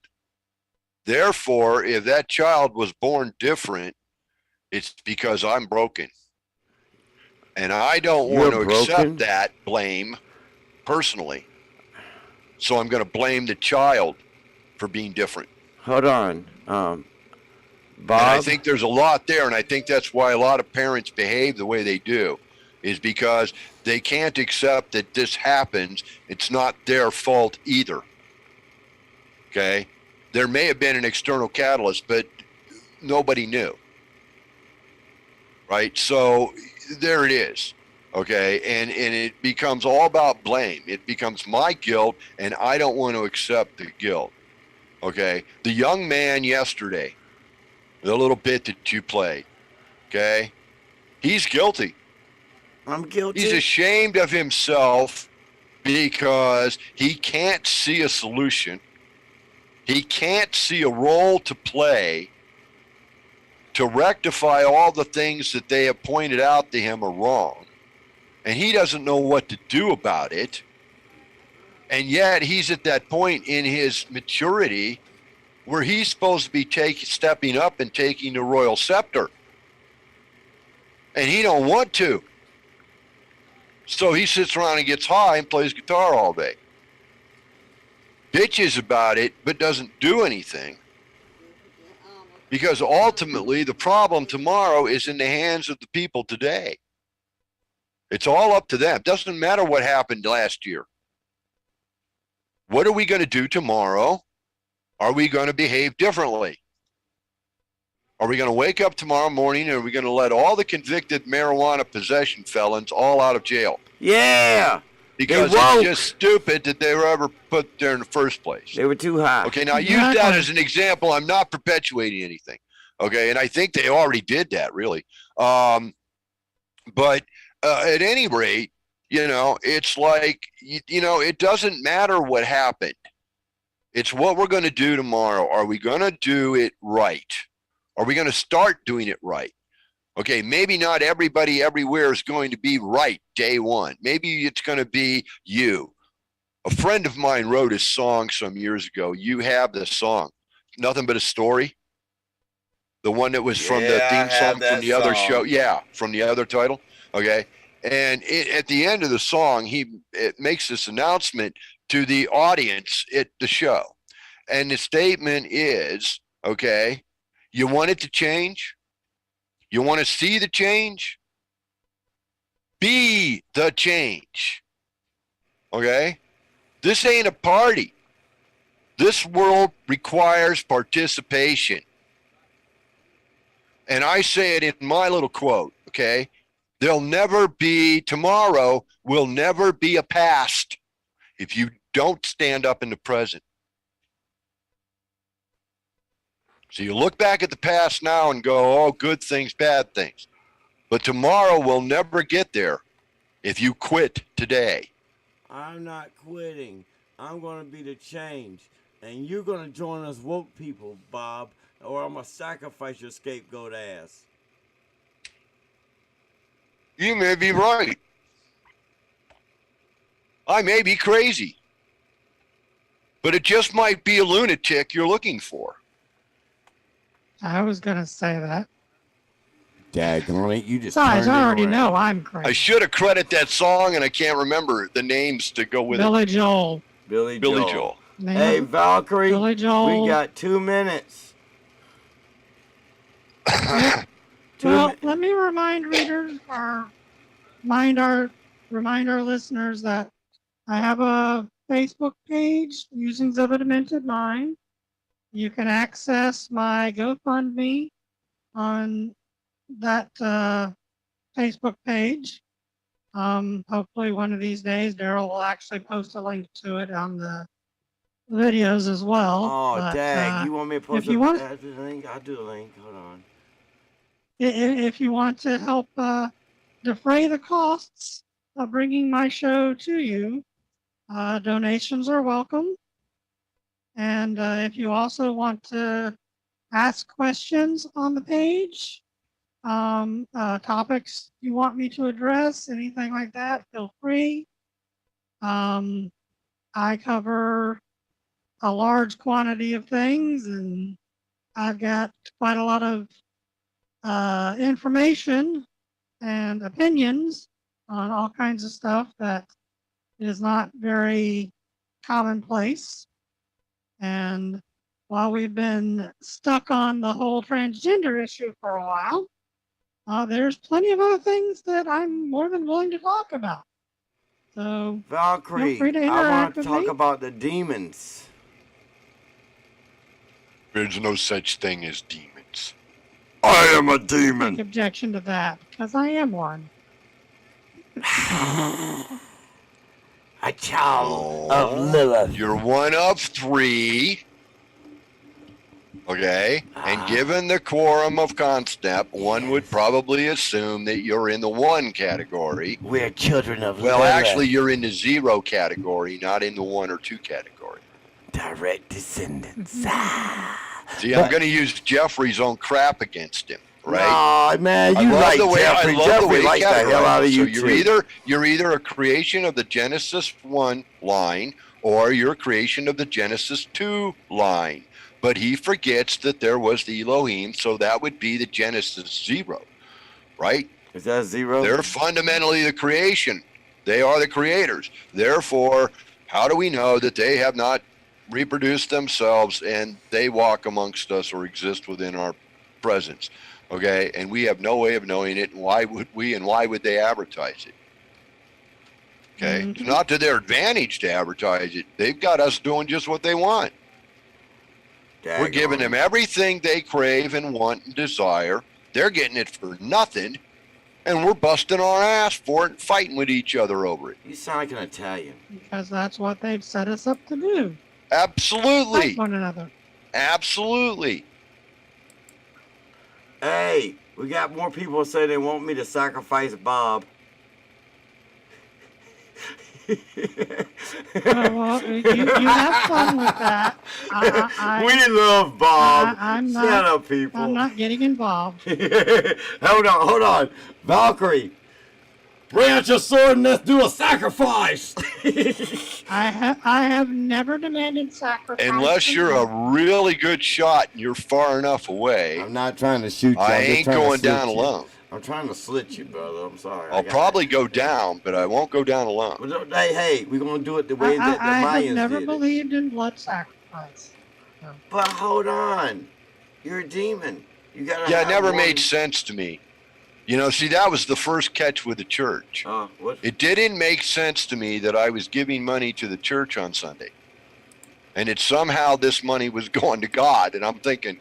Therefore, if that child was born different, it's because I'm broken. And I don't You're want to broken? accept that blame personally. So I'm going to blame the child for being different. Hold on. Bob? And I think there's a lot there, and I think that's why a lot of parents behave the way they do, is because they can't accept that this happens. It's not their fault either. Okay? There may have been an external catalyst, but nobody knew. Right? So there it is. Okay? And it becomes all about blame. It becomes my guilt, and I don't want to accept the guilt. Okay? The young man yesterday, the little bit that you played, okay? He's guilty. I'm guilty. He's ashamed of himself because he can't see a solution. He can't see a role to play to rectify all the things that they have pointed out to him are wrong. And he doesn't know what to do about it. And yet he's at that point in his maturity where he's supposed to be stepping up and taking the royal scepter. And he don't want to. So he sits around and gets high and plays guitar all day. Bitches about it, but doesn't do anything. Because ultimately, the problem tomorrow is in the hands of the people today. It's all up to them. Doesn't matter what happened last year. What are we going to do tomorrow? Are we going to behave differently? Are we going to wake up tomorrow morning and are we going to let all the convicted marijuana possession felons all out of jail? Yeah. Because it's just stupid that they were ever put there in the first place. They were too high. Okay, now use that as an example. I'm not perpetuating anything. Okay, and I think they already did that, really. But at any rate, you know, it's like, you know, it doesn't matter what happened. It's what we're going to do tomorrow. Are we going to do it right? Are we going to start doing it right? Okay, maybe not everybody everywhere is going to be right day one. Maybe it's going to be you. A friend of mine wrote a song some years ago. You have the song, Nothing But a Story. The one that was from the theme song from the other show. Yeah, from the other title. Okay. And at the end of the song, it makes this announcement to the audience at the show. And the statement is, okay, you want it to change? You want to see the change? Be the change. Okay? This ain't a party. This world requires participation. And I say it in my little quote, okay? Tomorrow will never be a past if you don't stand up in the present. So you look back at the past now and go, oh, good things, bad things. But tomorrow will never get there if you quit today. I'm not quitting. I'm going to be the change. And you're going to join us woke people, Bob, or I'm going to sacrifice your scapegoat ass. You may be right. I may be crazy. But it just might be a lunatic you're looking for. I was going to say that. Daggone it, you just Besides, turned I it already around. know I'm crazy. I should have credited that song, and I can't remember the names to go with Billy it. Joel. Billy Joel. Hey, Valkyrie, Billy Joel. we got 2 minutes. Well, let me remind readers remind our listeners that I have a Facebook page, Musings of a Demented Mind. You can access my GoFundMe on that Facebook page. Hopefully one of these days, Daryl will actually post a link to it on the videos as well. Oh, dang. You want me to post the link? I'll do the link. Hold on. If you want to help defray the costs of bringing my show to you, donations are welcome. And if you also want to ask questions on the page, topics you want me to address, anything like that, feel free. I cover a large quantity of things, and I've got quite a lot of information and opinions on all kinds of stuff that is not very commonplace. And while we've been stuck on the whole transgender issue for a while, there's plenty of other things that I'm more than willing to talk about. So, Valkyrie, feel free to I interact want to with talk me. about the demons. There's no such thing as demons. I am a Take demon. objection to that, because I am one. A child Oh, of Lilith. You're one of three. Okay, and given the quorum of Constep, one would probably assume that you're in the one category. We're children of Well, Lilith. actually, you're in the 0 category, not in the 1 or 2 category. Direct descendants. See, I'm going to use Jeffrey's own crap against him, right? Nah, man, you I love like the way Jeffrey. I love Jeffrey the way he likes the hell out of categorizes. you So too. you're either a creation of the Genesis 1 line, or you're a creation of the Genesis 2 line. But he forgets that there was the Elohim, so that would be the Genesis 0, right? Is that 0? They're fundamentally the creation. They are the creators. Therefore, how do we know that they have not reproduced themselves and they walk amongst us or exist within our presence? Okay, and we have no way of knowing it. And why would we? And why would they advertise it? Okay, It's not to their advantage to advertise it. They've got us doing just what they want. We're giving them everything they crave and want and desire. They're getting it for nothing, and we're busting our ass for it and fighting with each other over it. You sound like an Italian. Because that's what they've set us up to do. Absolutely. Fight one another. Absolutely. Hey, we got more people say they want me to sacrifice Bob. Well, you have fun with that. We love Bob. I'm Shut not, up, people. I'm not getting involved. Hold on. Valkyrie, bring out your sword and let's do a sacrifice. I have never demanded sacrifice. Unless from you're you. a really good shot and you're far enough away, I'm not trying to shoot you. I I'm just ain't trying to going slit down you. alone. I'm trying to slit you, brother. I'm sorry. I'll probably go down, but I won't go down alone. Well, hey, we're going to do it the way that the I Mayans have never did it. believed in blood sacrifice. No. But hold on. You're a demon. You gotta Yeah, have it never one- made sense to me. You know, see, that was the first catch with the church. What? It didn't make sense to me that I was giving money to the church on Sunday. And it somehow this money was going to God. And I'm thinking,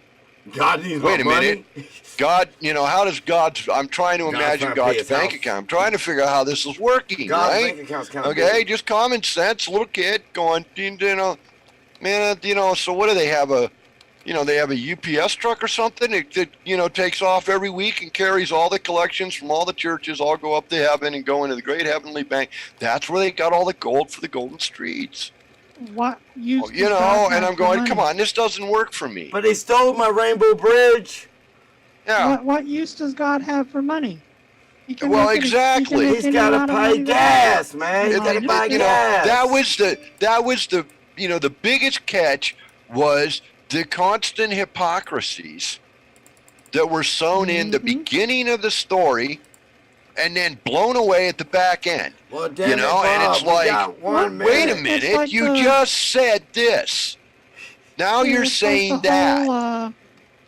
God needs wait a my money? minute. God, you know, how does God's, I'm trying to God's imagine trying to pay God's his bank house. account. I'm trying to figure out how this is working, God's right? bank account's kind of Okay, just common sense, little kid going, you know, man, you know, so what do they have they have a UPS truck or something that you know, takes off every week and carries all the collections from all the churches, all go up to heaven and go into the great heavenly bank. That's where they got all the gold for the golden streets. What use? You does know, God and have I'm for going, money? come on, this doesn't work for me. But they stole my Rainbow Bridge. Yeah. What use does God have for money? He can Well, make it- he can exactly. make He's any got to amount of pay money that- gas, man. He's It- got to it- buy you know, gas. that was the you know, the biggest catch was the constant hypocrisies that were sown in the beginning of the story and then blown away at the back end. Well, damn You know, it, and Bob, it's we like, got 1 wait a minute. minute, It's like you the- just said this. Now you're It's saying like the that. whole,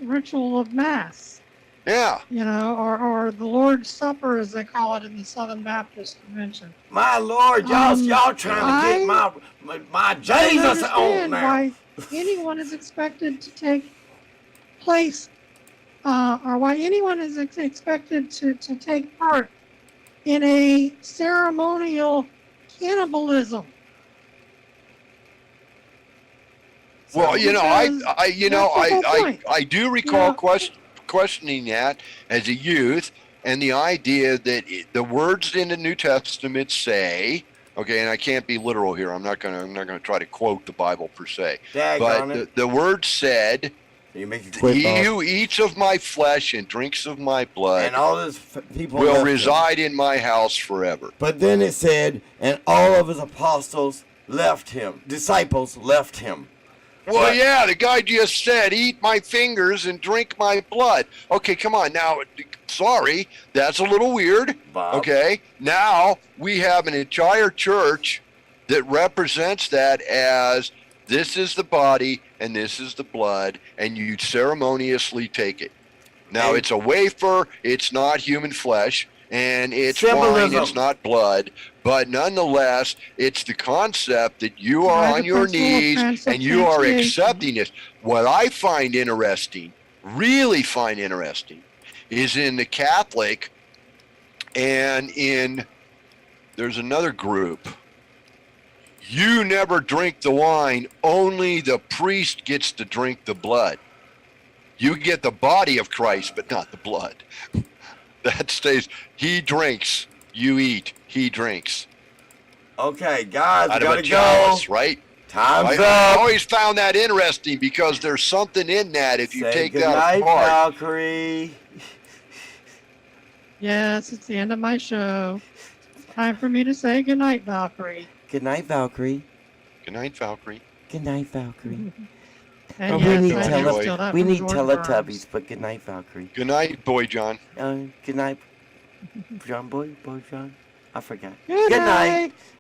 ritual of mass, Yeah. you know, or the Lord's Supper, as they call it in the Southern Baptist Convention. My Lord, y'all trying to I get my I don't Jesus on understand now. why anyone is expected to take place, or why anyone is expected to take part in a ceremonial cannibalism. Well, you know, Because I that's the whole point. do recall Yeah. questioning that as a youth. and the idea that the words in the New Testament say, okay, and I can't be literal here. I'm not gonna try to quote the Bible per se, but the word said, You make it quick, "He who eats of my flesh and drinks of my blood and all his people will left reside him. in my house forever." But then it said, and all of his apostles left him. Disciples left him. Well, But- yeah, the guy just said, "Eat my fingers and drink my blood." Okay, come on. Now, sorry, that's a little weird. Bob. Okay, now we have an entire church that represents that as this is the body and this is the blood, and you ceremoniously take it. Now, And- it's a wafer, it's not human flesh, and it's Symbolism. wine, it's not blood, but nonetheless, it's the concept that you are By the on your principle of knees and you are transubstantiation. accepting this. What I find interesting, really find interesting, is in the Catholic and there's another group. You never drink the wine, only the priest gets to drink the blood. You get the body of Christ, but not the blood. That stays. He drinks, you eat. He drinks. Okay, guys, we Out of gotta a chalice, go. right? Time's I up. always found that interesting because there's something in that if you Say take goodnight, that apart. Valkyrie. Yes, it's the end of my show. Time for me to say goodnight, Valkyrie. Good night, Valkyrie. Good night, Valkyrie. Good night, Valkyrie. And Oh, yes, we need, I tele- do steal that we from need George Teletubbies, Burns. but good night, Valkyrie. Good night, Boy John. Good night, John Boy, John. I forgot. Good Good night. night.